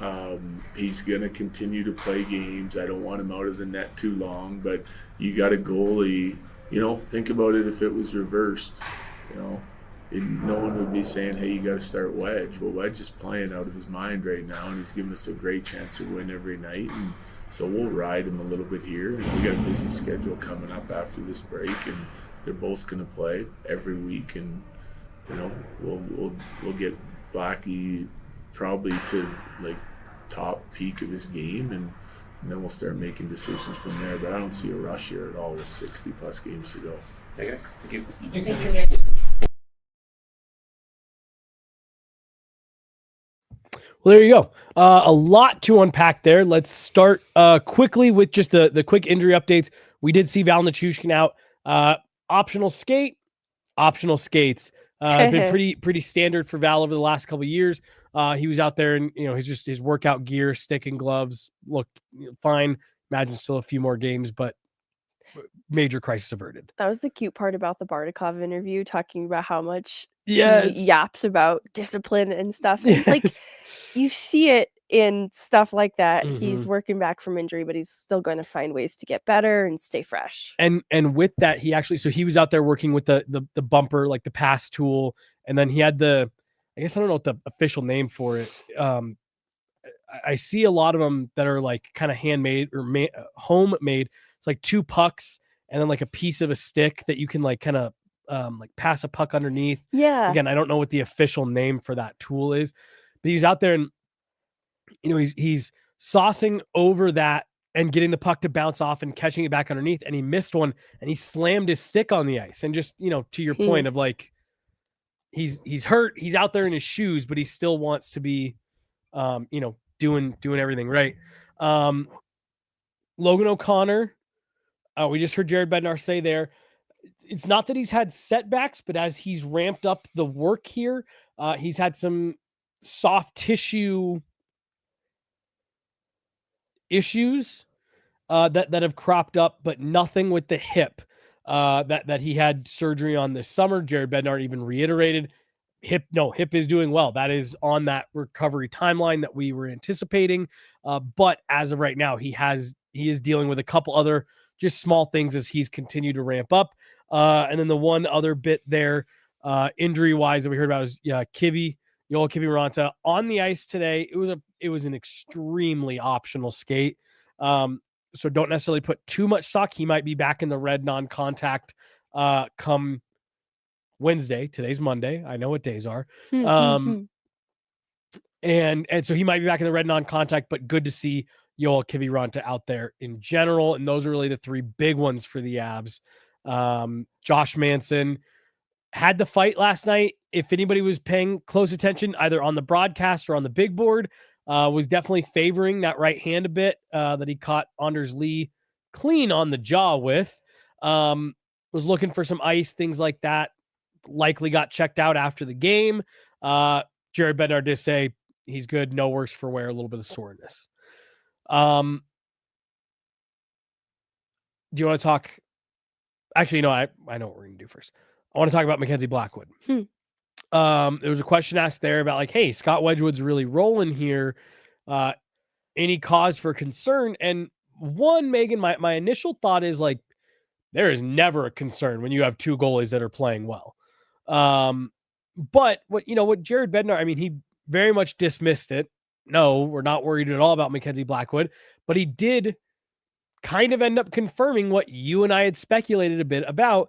He's going to continue to play games. I don't want him out of the net too long, but you got a goalie. Think about it if it was reversed. No one would be saying, hey, you got to start Wedge. Well, Wedge is playing out of his mind right now, and he's giving us a great chance to win every night. And so we'll ride him a little bit here. And we got a busy schedule coming up after this break, and they're both going to play every week. And we'll get Blackie probably to top peak of his game, and then we'll start making decisions from there. But I don't see a rush here at all with 60+ games to go. Hey guys, thank you. Thanks. Well, there you go. A lot to unpack there. Let's start quickly with just the quick injury updates. We did see Val Nichushkin out. Optional skates. Been pretty standard for Val over the last couple of years. He was out there and, his workout gear, stick and gloves looked fine. Imagine still a few more games, but major crisis averted. That was the cute part about the Bardakov interview, talking about how much he yaps about discipline and stuff. And, you see it in stuff like that. Mm-hmm. He's working back from injury, but he's still going to find ways to get better and stay fresh. And with that, he was out there working with the bumper, the pass tool, and then he had I guess I don't know what the official name for it. I see a lot of them that are kind of handmade or homemade. It's 2 pucks and then a piece of a stick that you can kind of pass a puck underneath. Yeah. Again, I don't know what the official name for that tool is, but he's out there and he's saucing over that and getting the puck to bounce off and catching it back underneath. And he missed one and he slammed his stick on the ice. And just, to your point of he's hurt, he's out there in his shoes, but he still wants to be, doing everything right. Logan O'Connor, we just heard Jared Bednar say there, it's not that he's had setbacks, but as he's ramped up the work here, he's had some soft tissue issues that have cropped up, but nothing with the hip that he had surgery on this summer. Jared Bednar even reiterated hip is doing well. That is on that recovery timeline that we were anticipating. But as of right now, he is dealing with a couple other just small things as he's continued to ramp up. And then the one other bit there, injury wise, that we heard about is Yoel Kiviranta on the ice today. It was an extremely optional skate. So don't necessarily put too much stock. He might be back in the red non-contact come Wednesday. Today's Monday. I know what days are. And so he might be back in the red non-contact, but good to see Yoel Kiviranta out there in general. And those are really the three big ones for the Avs. Josh Manson had the fight last night. If anybody was paying close attention, either on the broadcast or on the big board, was definitely favoring that right hand a bit that he caught Anders Lee clean on the jaw with. Was looking for some ice, things like that. Likely got checked out after the game. Jared Bednar did say he's good, no worse for wear, a little bit of soreness. Do you want to talk? Actually, no, I know what we're going to do first. I want to talk about Mackenzie Blackwood. There was a question asked there about like, hey, Scott Wedgwood's really rolling here. Any cause for concern? And one, Megan, my initial thought is like, there is never a concern when you have two goalies that are playing well. But what Jared Bednar, I mean, he very much dismissed it. No, we're not worried at all about Mackenzie Blackwood, but he did kind of end up confirming what you and I had speculated a bit about.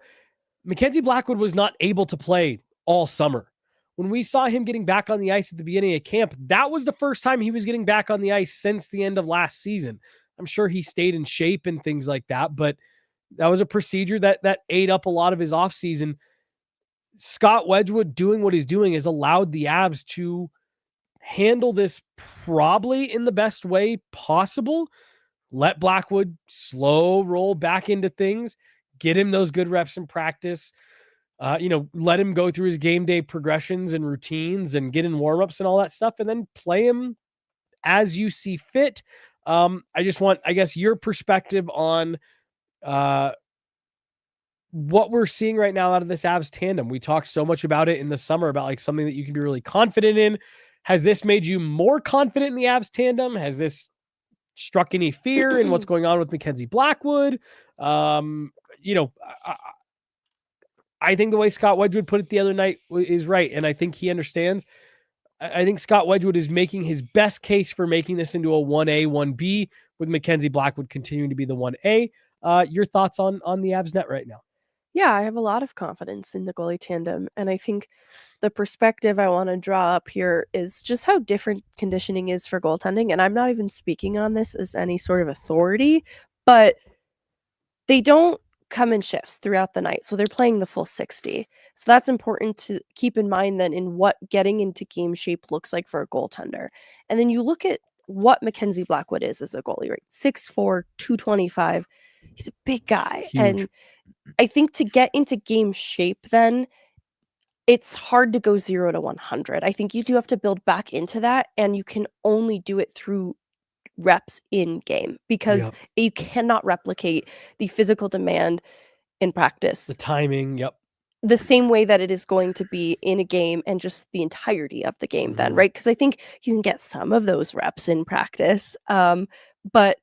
Mackenzie Blackwood was not able to play all summer. When we saw him getting back on the ice at the beginning of camp, that was the first time he was getting back on the ice since the end of last season. I'm sure he stayed in shape and things like that, but that was a procedure that ate up a lot of his offseason. Scott Wedgwood doing what he's doing has allowed the Avs to handle this probably in the best way possible. Let Blackwood slow roll back into things, get him those good reps in practice, let him go through his game day progressions and routines and get in warmups and all that stuff, and then play him as you see fit. I just want, I guess, your perspective on what we're seeing right now out of this Avs tandem. We talked so much about it in the summer about like something that you can be really confident in. Has this made you more confident in the Avs tandem? Has this struck any fear in what's going on with Mackenzie Blackwood? I think the way Scott Wedgwood put it the other night is right, and I think he understands. I think Scott Wedgwood is making his best case for making this into a 1A, 1B, with Mackenzie Blackwood continuing to be the 1A. Your thoughts on the Avs net right now? Yeah, I have a lot of confidence in the goalie tandem. And I think the perspective I want to draw up here is just how different conditioning is for goaltending. And I'm not even speaking on this as any sort of authority, but they don't come in shifts throughout the night. So they're playing the full 60. So that's important to keep in mind then in what getting into game shape looks like for a goaltender. And then you look at what Mackenzie Blackwood is as a goalie, right? 6'4", 225. He's a big guy. Huge. And I think to get into game shape then, it's hard to go 0 to 100. I think you do have to build back into that, and you can only do it through reps in game because you cannot replicate the physical demand in practice. The timing, the same way that it is going to be in a game and just the entirety of the game then, right? Because I think you can get some of those reps in practice, but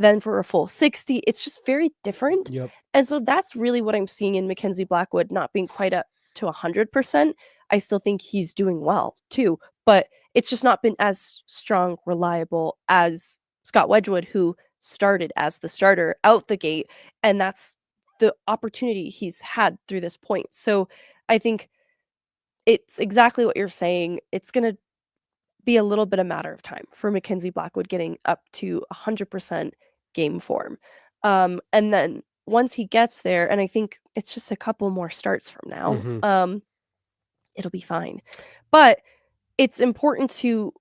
then for a full 60, it's just very different. And so that's really what I'm seeing in Mackenzie Blackwood, not being quite up to 100%. I still think he's doing well too, but it's just not been as strong, reliable as Scott Wedgwood, who started as the starter out the gate. And that's the opportunity he's had through this point. So I think it's exactly what you're saying. It's going to be a little bit a matter of time for Mackenzie Blackwood getting up to 100% game form. And then once he gets there, and I think it's just a couple more starts from now, it'll be fine. But it's important to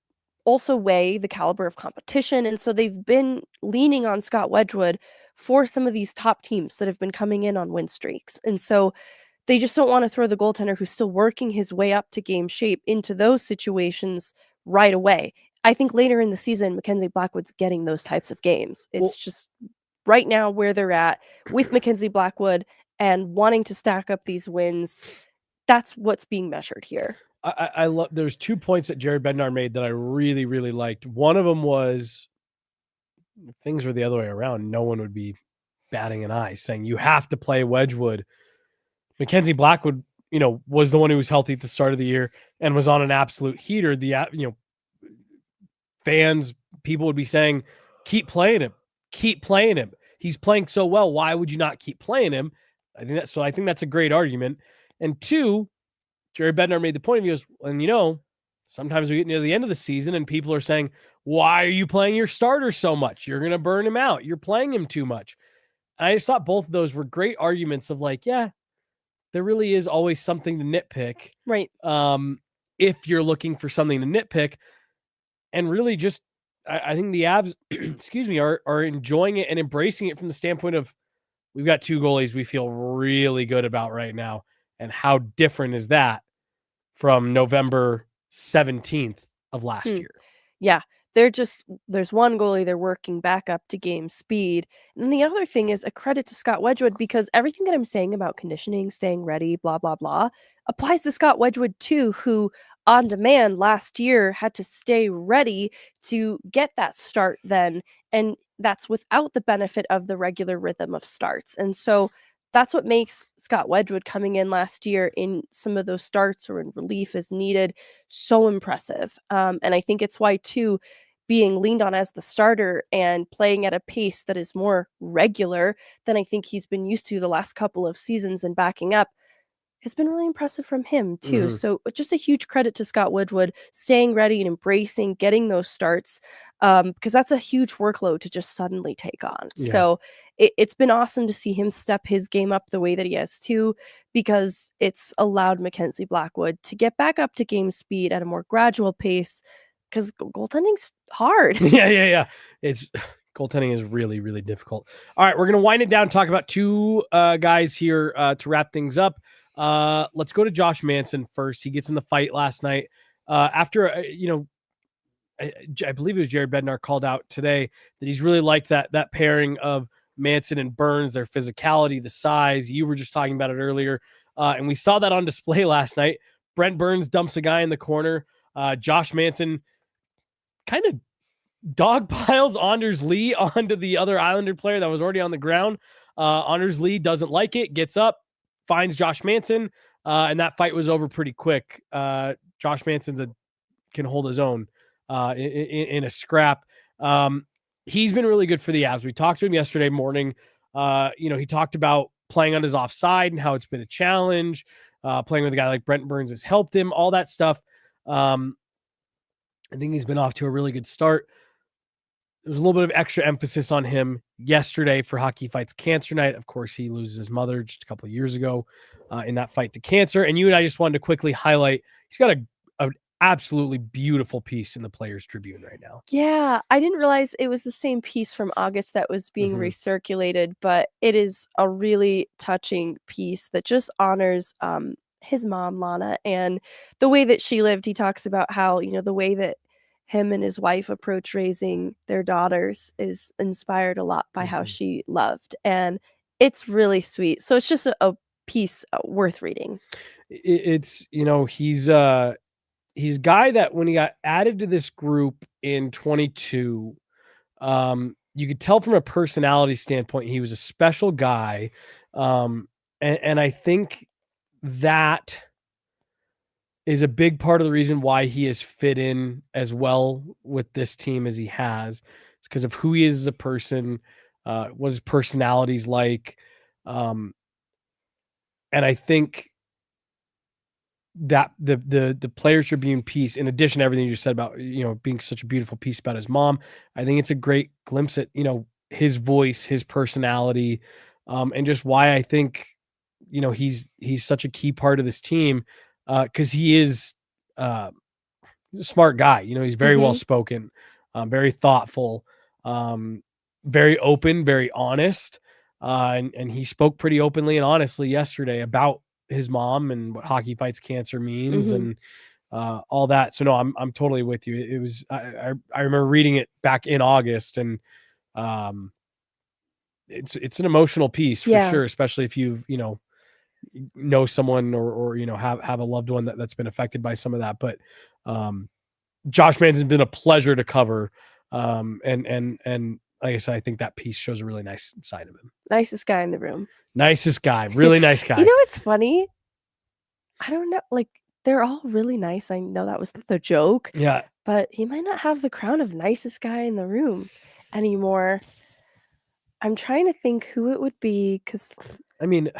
also weigh the caliber of competition. And so they've been leaning on Scott Wedgwood for some of these top teams that have been coming in on win streaks. And so they just don't want to throw the goaltender who's still working his way up to game shape into those situations right away. I think later in the season, Mackenzie Blackwood's getting those types of games. It's just right now where they're at with Mackenzie Blackwood and wanting to stack up these wins. That's what's being measured here. I love. There's 2 points that Jared Bednar made that I really, really liked. One of them was if things were the other way around, no one would be batting an eye saying you have to play Wedgwood. Mackenzie Blackwood, was the one who was healthy at the start of the year and was on an absolute heater. Fans, people would be saying, keep playing him. Keep playing him. He's playing so well. Why would you not keep playing him? I think that's a great argument. And 2, Jerry Bednar made the point of views, and sometimes we get near the end of the season and people are saying, why are you playing your starter so much? You're going to burn him out. You're playing him too much. And I just thought both of those were great arguments of there really is always something to nitpick. Right. If you're looking for something to nitpick, and really just, I think the Avs, are enjoying it and embracing it from the standpoint of we've got 2 goalies we feel really good about right now. And how different is that from November 17th of last year? Yeah. There's one goalie they're working back up to game speed. And the other thing is a credit to Scott Wedgwood, because everything that I'm saying about conditioning, staying ready, blah, blah, blah, applies to Scott Wedgwood too, who on demand last year had to stay ready to get that start then. And that's without the benefit of the regular rhythm of starts. And so that's what makes Scott Wedgwood coming in last year in some of those starts or in relief as needed so impressive. And I think it's why, too, being leaned on as the starter and playing at a pace that is more regular than I think he's been used to the last couple of seasons and backing up has been really impressive from him, too. So just a huge credit to Scott Wedgwood staying ready and embracing getting those starts, because that's a huge workload to just suddenly take on. Yeah. So it's been awesome to see him step his game up the way that he has too, because it's allowed Mackenzie Blackwood to get back up to game speed at a more gradual pace, because goaltending's hard. Yeah. Goaltending is really, really difficult. All right, we're going to wind it down and talk about 2 guys here to wrap things up. Let's go to Josh Manson first. He gets in the fight last night after, I believe it was Jared Bednar called out today that he's really liked that pairing of Manson and Burns, their physicality, the size. You were just talking about it earlier. And we saw that on display last night. Brent Burns dumps a guy in the corner. Josh Manson kind of dog piles Anders Lee onto the other Islander player that was already on the ground. Anders Lee doesn't like it, gets up, finds Josh Manson, and that fight was over pretty quick. Josh Manson can hold his own in a scrap. He's been really good for the Avs. We talked to him yesterday morning. He talked about playing on his offside and how it's been a challenge. Playing with a guy like Brent Burns has helped him, all that stuff. I think he's been off to a really good start. There was a little bit of extra emphasis on him yesterday for Hockey Fights Cancer Night. Of course, he loses his mother just a couple of years ago in that fight to cancer. And you and I just wanted to quickly highlight, he's got an absolutely beautiful piece in the Players Tribune right now. Yeah, I didn't realize it was the same piece from August that was being recirculated, but it is a really touching piece that just honors his mom, Lana, and the way that she lived. He talks about how, the way that him and his wife approach raising their daughters is inspired a lot by how she loved. And it's really sweet. So it's just a piece worth reading. It's, he's a guy that when he got added to this group in 22, you could tell from a personality standpoint, he was a special guy. And I think that is a big part of the reason why he has fit in as well with this team as he has. It's because of who he is as a person, what his personality's like. And I think that the Players Tribune piece, in addition to everything you just said about, being such a beautiful piece about his mom, I think it's a great glimpse at, his voice, his personality, and just why I think, he's such a key part of this team. Because he is a smart guy. He's very well spoken, very thoughtful. very open, very honest. And he spoke pretty openly and honestly yesterday about his mom and what hockey fights cancer means and all that. So no, I'm totally with you. It was, I remember reading it back in August, and it's an emotional piece for sure, especially if you've, know someone or have a loved one that's been affected by some of that. But Josh Manson's been a pleasure to cover. And like I said, I think that piece shows a really nice side of him. Nicest guy in the room. Nicest guy. Really nice guy. You know what's funny? I don't know. Like, they're all really nice. I know that was the joke. Yeah. But he might not have the crown of nicest guy in the room anymore. I'm trying to think who it would be, because I mean,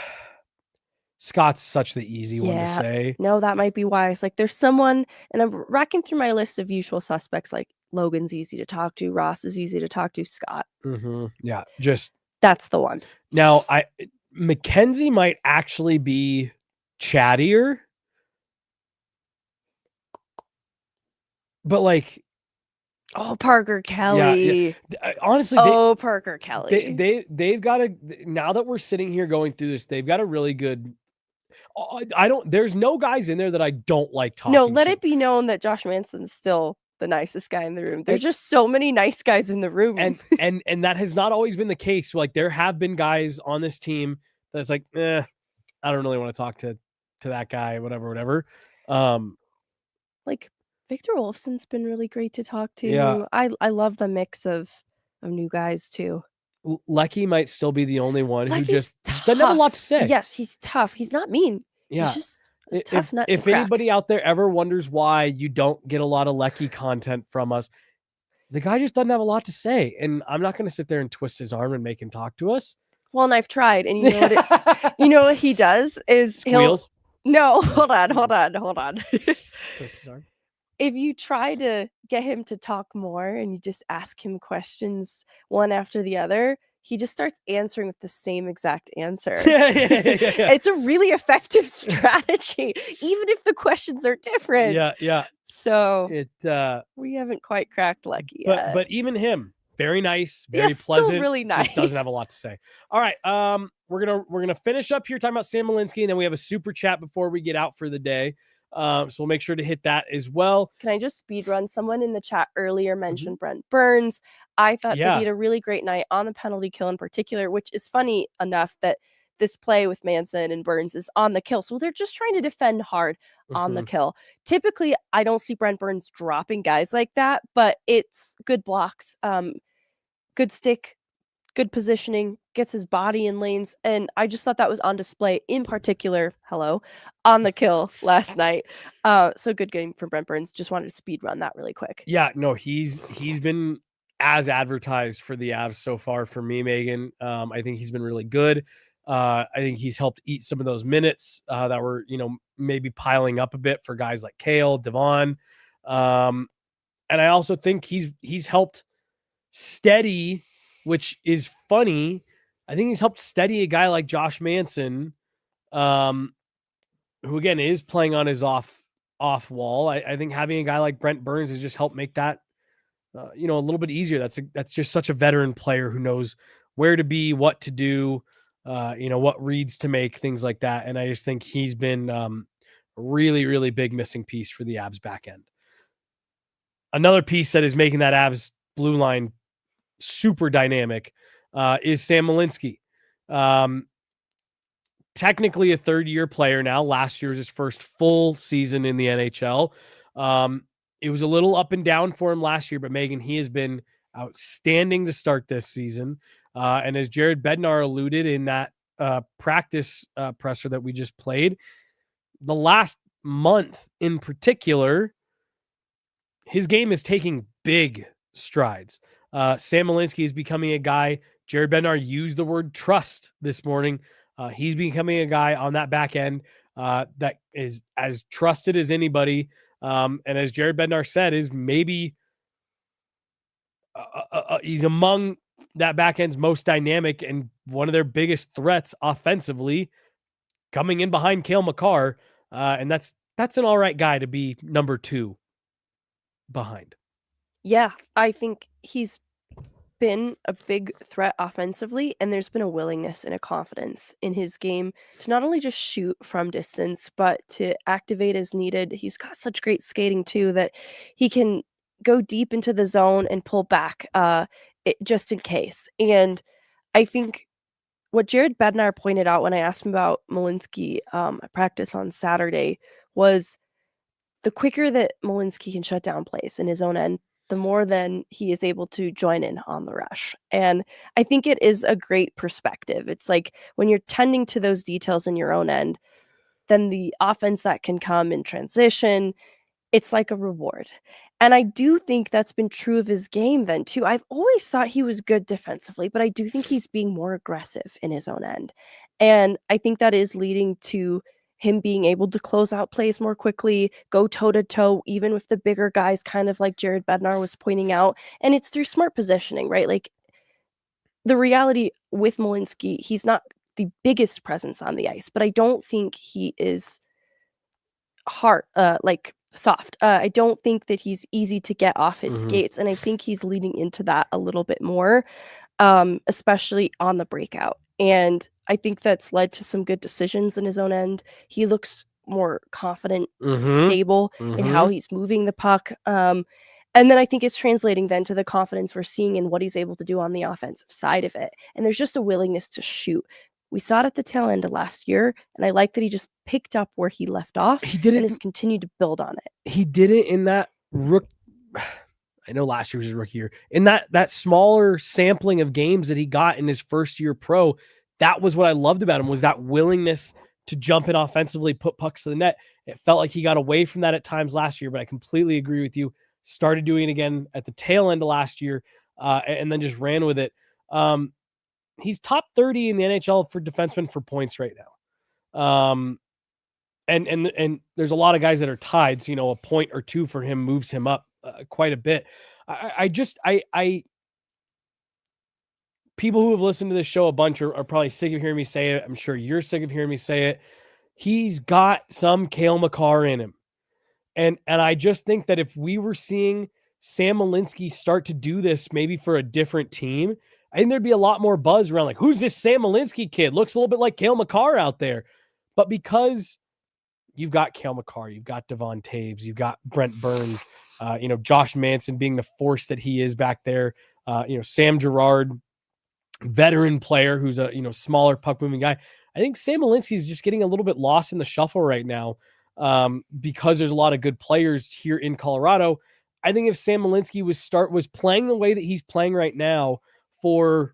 Scott's such the easy one to say. No, that might be why. It's like there's someone, and I'm racking through my list of usual suspects. Like Logan's easy to talk to, Ross is easy to talk to, Scott. Yeah, just that's the one. Now, Mackenzie might actually be chattier, but like, Parker Kelly. Yeah. Honestly, Parker Kelly. They've got to, now that we're sitting here going through this, they've got a really good. There's no guys in there that I don't like talking to. No, let it be known that Josh Manson's still the nicest guy in the room. There's just so many nice guys in the room. And that has not always been the case. Like, there have been guys on this team that's like, I don't really want to talk to that guy, whatever. Like Victor Olofsson's been really great to talk to. Yeah. I love the mix of new guys too. Lecky might still be the only one who just tough. doesn't have a lot to say. Yes, he's tough. He's not mean. Yeah. He's just a tough nut to If crack. anybody out there ever wonders why you don't get a lot of Lecky content from us, the guy just doesn't have a lot to say. And I'm not going to sit there and twist his arm and make him talk to us. Well, and I've tried. And you know what he does is Squeals? No, hold on. Twist his arm? If you try to get him to talk more and you just ask him questions one after the other, he just starts answering with the same exact answer. Yeah. It's a really effective strategy, even if the questions are different. Yeah. So it we haven't quite cracked Lecky yet. But even him, very nice, very still pleasant, really nice. just doesn't have a lot to say. All right, we're gonna finish up here talking about Sam Malinski, and then we have a super chat before we get out for the day. So we'll make sure to hit that as well. Can I just speed run? Someone in the chat earlier mentioned Brent Burns. I thought that he had a really great night on the penalty kill in particular, which is funny enough that this play with Manson and Burns is on the kill. So they're just trying to defend hard on the kill. Typically, I don't see Brent Burns dropping guys like that, but it's good blocks, good stick, good positioning, gets his body in lanes. And I just thought that was on display in particular, on the kill last night. So good game from Brent Burns. Just wanted to speed run that really quick. Yeah, no, he's been as advertised for the Avs so far for me, Megan. I think he's been really good. I think he's helped eat some of those minutes that were, maybe piling up a bit for guys like Kale, Devon. And I also think he's helped steady, which is funny. I think he's helped steady a guy like Josh Manson, who again is playing on his off wall. I think having a guy like Brent Burns has just helped make that, a little bit easier. That's just such a veteran player who knows where to be, what to do, what reads to make, things like that. And I just think he's been a really, really big missing piece for the Avs back end. Another piece that is making that Avs blue line super dynamic is Sam Malinski. Technically a third-year player now. Last year was his first full season in the NHL. It was a little up and down for him last year, but Megan, he has been outstanding to start this season. And as Jared Bednar alluded in that practice presser that we just played, the last month in particular, his game is taking big strides. Sam Malinski is becoming a guy. Jared Bednar used the word trust this morning. He's becoming a guy on that back end that is as trusted as anybody. And as Jared Bednar said, is maybe he's among that back end's most dynamic and one of their biggest threats offensively, coming in behind Cale Makar. And that's an all right guy to be number 2 behind. Yeah, I think he's been a big threat offensively, and there's been a willingness and a confidence in his game to not only just shoot from distance, but to activate as needed. He's got such great skating too that he can go deep into the zone and pull back just in case. And I think what Jared Bednar pointed out when I asked him about Malinski at practice on Saturday was the quicker that Malinski can shut down plays in his own end, the more then he is able to join in on the rush. And I think it is a great perspective. It's like when you're tending to those details in your own end, then the offense that can come in transition, it's like a reward. And I do think that's been true of his game then too. I've always thought he was good defensively, but I do think he's being more aggressive in his own end. And I think that is leading to him being able to close out plays more quickly, go toe-to-toe, even with the bigger guys, kind of like Jared Bednar was pointing out. And it's through smart positioning, right? Like, the reality with Malinski, he's not the biggest presence on the ice, but I don't think he is hard, soft. I don't think that he's easy to get off his skates, and I think he's leading into that a little bit more, especially on the breakout. And I think that's led to some good decisions in his own end. He looks more confident, stable in how he's moving the puck. And then I think it's translating then to the confidence we're seeing in what he's able to do on the offensive side of it. And there's just a willingness to shoot. We saw it at the tail end of last year, and I like that he just picked up where he left off and has continued to build on it. He did it in that I know last year was his rookie year. In that smaller sampling of games that he got in his first year pro, that was what I loved about him, was that willingness to jump in offensively, put pucks to the net. It felt like he got away from that at times last year, but I completely agree with you. Started doing it again at the tail end of last year, and then just ran with it. He's top 30 in the NHL for defensemen for points right now. And there's a lot of guys that are tied. So, a point or two for him moves him up quite a bit. People who have listened to this show a bunch are probably sick of hearing me say it. I'm sure you're sick of hearing me say it. He's got some Cale Makar in him. And I just think that if we were seeing Sam Malinski start to do this maybe for a different team, I think there'd be a lot more buzz around, like, who's this Sam Malinski kid? Looks a little bit like Cale Makar out there. But because you've got Cale Makar, you've got Devon Taves, you've got Brent Burns, Josh Manson being the force that he is back there, Sam Girard, veteran player who's a smaller puck moving guy. I think Sam Malinski is just getting a little bit lost in the shuffle right now, because there's a lot of good players here in Colorado. I think if Sam Malinski was playing the way that he's playing right now for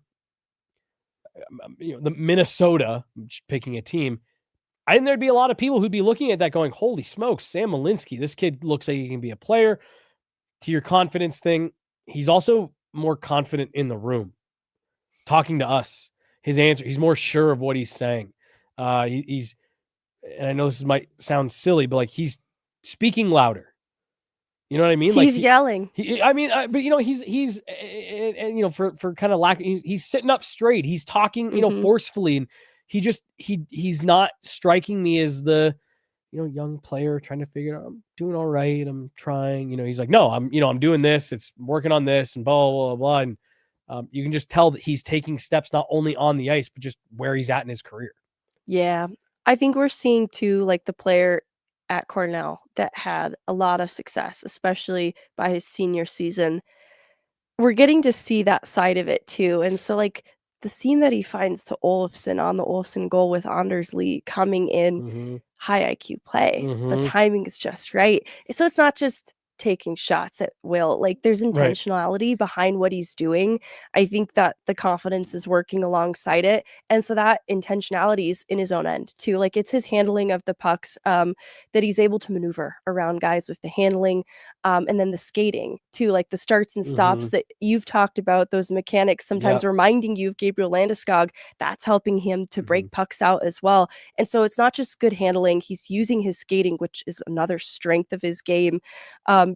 the Minnesota, picking a team, I think there'd be a lot of people who'd be looking at that going, holy smokes, Sam Malinski, this kid looks like he can be a player. To your confidence thing, he's also more confident in the room, talking to us. His answer, he's more sure of what he's saying. He's, and I know this might sound silly, but like, he's speaking louder. You know what I mean? He's yelling. But he's for kind of he's sitting up straight. He's talking, forcefully, and he's not striking me as the, young player trying to figure out, I'm doing all right. I'm trying, he's like, no, I'm doing this. It's working on this and blah, blah, blah, blah. And you can just tell that he's taking steps, not only on the ice, but just where he's at in his career. Yeah. I think we're seeing too, like, the player at Cornell that had a lot of success, especially by his senior season. We're getting to see that side of it too. And so, like, the seam that he finds to Olofsson on the Olofsson goal with Anders Lee coming in, high IQ play. The timing is just right. So it's not just taking shots at will. Like, there's intentionality behind what he's doing. I think that the confidence is working alongside it. And so that intentionality is in his own end too. Like, it's his handling of the pucks, that he's able to maneuver around guys with the handling, and then the skating too, like the starts and stops that you've talked about, those mechanics sometimes reminding you of Gabriel Landeskog. That's helping him to break pucks out as well. And so it's not just good handling. He's using his skating, which is another strength of his game,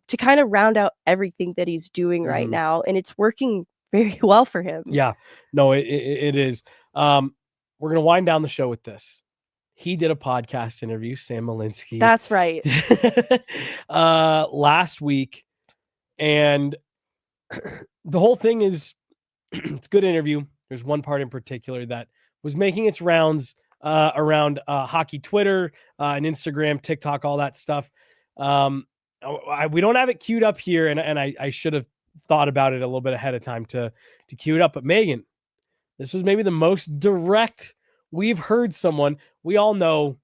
to kind of round out everything that he's doing right now. And it's working very well for him. Yeah, no, it is. We're going to wind down the show with this. He did a podcast interview, Sam Malinski. That's right. Last week. And the whole thing is it's a good interview. There's one part in particular that was making its rounds around hockey Twitter and Instagram, TikTok, all that stuff. We don't have it queued up here, and I should have thought about it a little bit ahead of time to queue it up. But Megan, this was maybe the most direct we've heard someone. We all know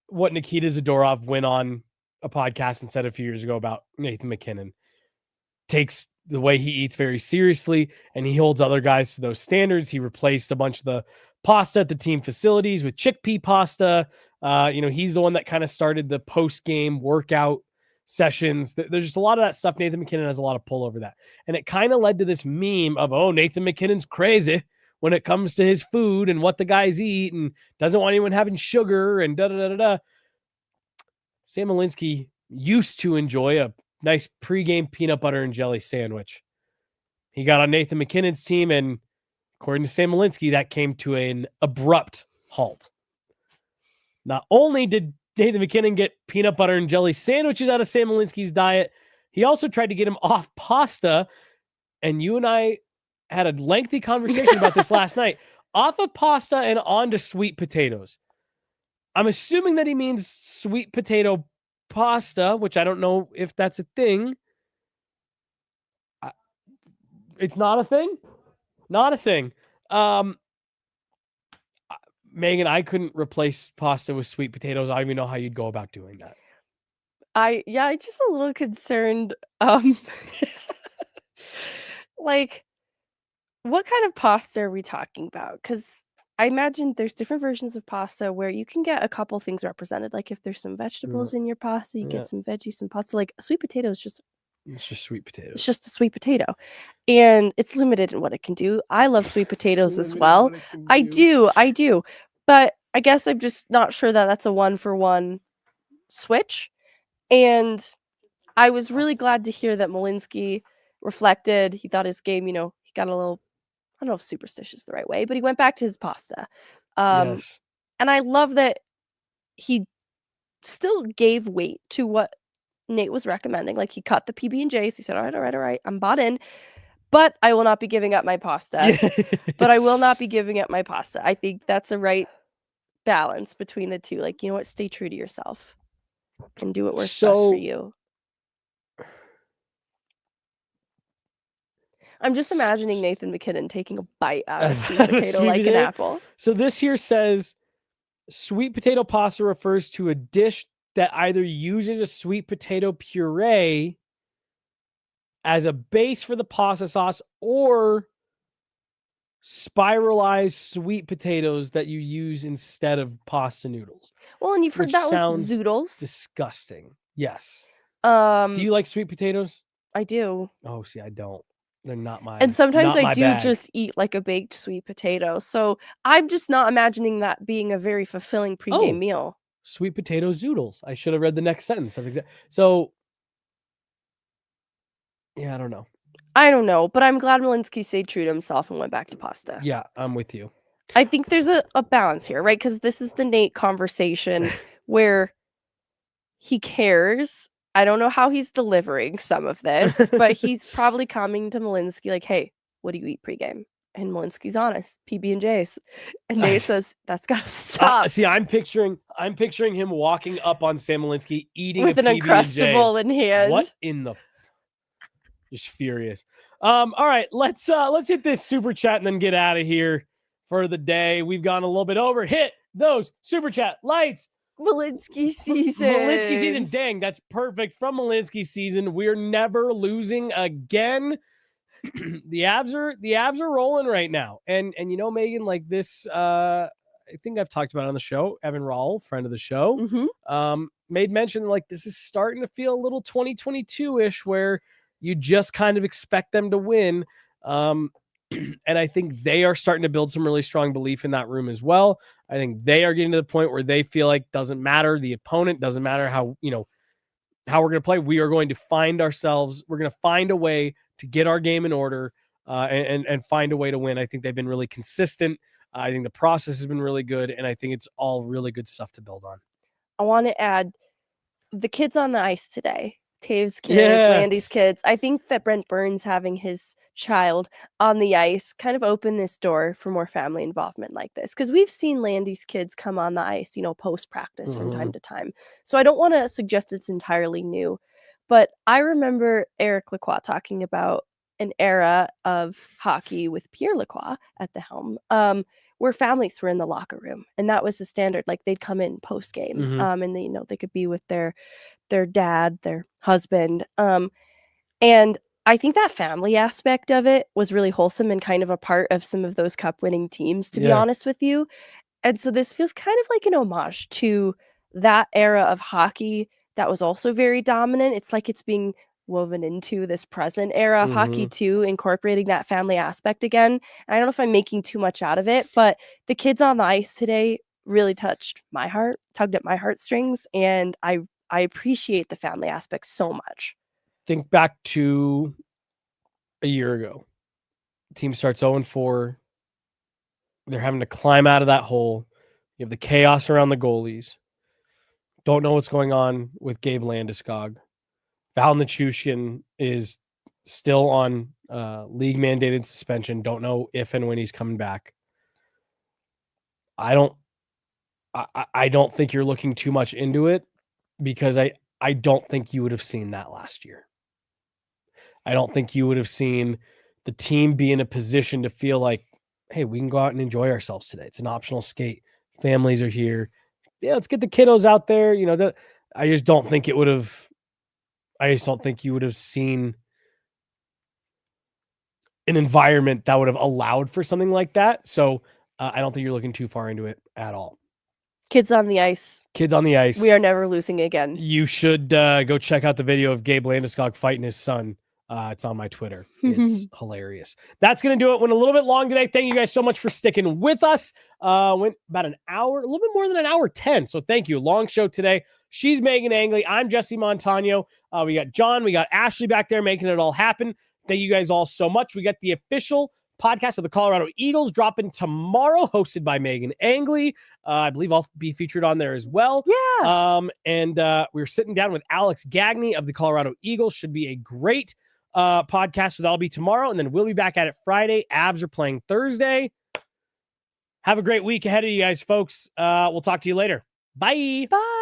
what Nikita Zadorov went on a podcast and said a few years ago about Nathan MacKinnon. Takes the way he eats very seriously, and he holds other guys to those standards. He replaced a bunch of the pasta at the team facilities with chickpea pasta. He's the one that kind of started the post-game workout sessions. There's just a lot of that stuff. Nathan MacKinnon has a lot of pull over that. And it kind of led to this meme of, oh, Nathan MacKinnon's crazy when it comes to his food and what the guys eat and doesn't want anyone having sugar and da-da-da-da-da. Sam Malinski used to enjoy a nice pregame peanut butter and jelly sandwich. He got on Nathan MacKinnon's team, and according to Sam Malinski, that came to an abrupt halt. Not only did Nathan MacKinnon get peanut butter and jelly sandwiches out of Sam Malinski's diet, he also tried to get him off pasta. And you and I had a lengthy conversation about this last night. Off of pasta and on to sweet potatoes. I'm assuming that he means sweet potato pasta, which I don't know if that's a thing. It's not a thing? Not a thing. Megan, I couldn't replace pasta with sweet potatoes. I don't even know how you'd go about doing that. I'm just a little concerned. Like, what kind of pasta are we talking about? Because I imagine there's different versions of pasta where you can get a couple things represented. Like if there's some vegetables in your pasta, you get some veggies, some pasta. Like a sweet potato is just It's just sweet potatoes. It's just a sweet potato. And it's limited in what it can do. I love sweet potatoes as well. I do. But I guess I'm just not sure that that's a 1-for-1 switch. And I was really glad to hear that Malinski reflected. He thought his game, he got a little, I don't know if superstitious is the right way, but he went back to his pasta. Yes. And I love that he still gave weight to what Nate was recommending. Like he cut the PB&Js. He said, all right, I'm bought in, but I will not be giving up my pasta. But I will not be giving up my pasta. I think that's a right balance between the two. Like, you know what? Stay true to yourself and do what works best for you. I'm just imagining Nathan MacKinnon taking a bite out of sweet potato like an apple. So this here says sweet potato pasta refers to a dish that either uses a sweet potato puree as a base for the pasta sauce or spiralized sweet potatoes that you use instead of pasta noodles. Well, and you've heard that with zoodles. Disgusting. Yes. Do you like sweet potatoes? I do. Oh, see, I don't. They're not my. And sometimes I do bag. just eat like a baked sweet potato. So I'm just not imagining that being a very fulfilling pregame meal. Sweet potato zoodles. I should have read the next sentence. That's exactly. So, yeah, I don't know. But I'm glad Malinski stayed true to himself and went back to pasta. Yeah, I'm with you. I think there's a balance here, right? Because this is the Nate conversation where he cares. I don't know how he's delivering some of this, but he's probably coming to Malinski like, hey, what do you eat pregame? And Malinski's honest, PB&Js. And Nate says, that's got to stop. See, I'm picturing him walking up on Sam Malinski, eating with an Uncrustable in hand. What in the... Just furious. All right, let's hit this super chat and then get out of here for the day. We've gone a little bit over. Hit those super chat lights. Malinski season. Dang, that's perfect. From Malinski season, we're never losing again. The Avs are rolling right now. And Megan, like this, I think I've talked about it on the show. Evan Rawl, friend of the show, made mention like this is starting to feel a little 2022-ish where you just kind of expect them to win. And I think they are starting to build some really strong belief in that room as well. I think they are getting to the point where they feel like doesn't matter the opponent, doesn't matter how we're going to play. We are going to find ourselves. We're going to find a way to get our game in order and find a way to win. I think they've been really consistent. I think the process has been really good, and I think it's all really good stuff to build on. I want to add the kids on the ice today. Taves kids, Yeah. Landy's kids. I think that Brent Burns having his child on the ice kind of opened this door for more family involvement like this. Because we've seen Landy's kids come on the ice, post practice from time to time. So I don't want to suggest it's entirely new. But I remember Eric Lacroix talking about an era of hockey with Pierre Lacroix at the helm, where families were in the locker room. And that was the standard. Like they'd come in post game and they could be with their dad, their husband. And I think that family aspect of it was really wholesome and kind of a part of some of those cup winning teams, to be honest with you. And so this feels kind of like an homage to that era of hockey that was also very dominant. It's like it's being woven into this present era of hockey too, incorporating that family aspect again. And I don't know if I'm making too much out of it, but the kids on the ice today really touched my heart, tugged at my heartstrings, and I appreciate the family aspect so much. Think back to a year ago. The team starts 0-4. They're having to climb out of that hole. You have the chaos around the goalies. Don't know what's going on with Gabe Landeskog. Val Nichushkin is still on league-mandated suspension. Don't know if and when he's coming back. I don't think you're looking too much into it, because I don't think you would have seen that last year. I don't think you would have seen the team be in a position to feel like, hey, we can go out and enjoy ourselves today. It's an optional skate. Families are here. Yeah, let's get the kiddos out there. I just don't think you would have seen an environment that would have allowed for something like that. So I don't think you're looking too far into it at all. Kids on the ice. Kids on the ice. We are never losing again. You should go check out the video of Gabe Landeskog fighting his son. It's on my Twitter. It's hilarious. That's going to do it. Went a little bit long today. Thank you guys so much for sticking with us. Went about an hour, a little bit more than an hour 10. So thank you. Long show today. She's Meghan Angley. I'm Jesse Montano. We got John. We got Ashley back there making it all happen. Thank you guys all so much. We got the official podcast of the Colorado Eagles dropping tomorrow, hosted by Meghan Angley. I believe I'll be featured on there as well. Yeah. And we're sitting down with Alex Gagne of the Colorado Eagles. Should be a great podcast. So that'll be tomorrow. And then we'll be back at it Friday. Avs are playing Thursday. Have a great week ahead of you guys, folks. We'll talk to you later. Bye. Bye.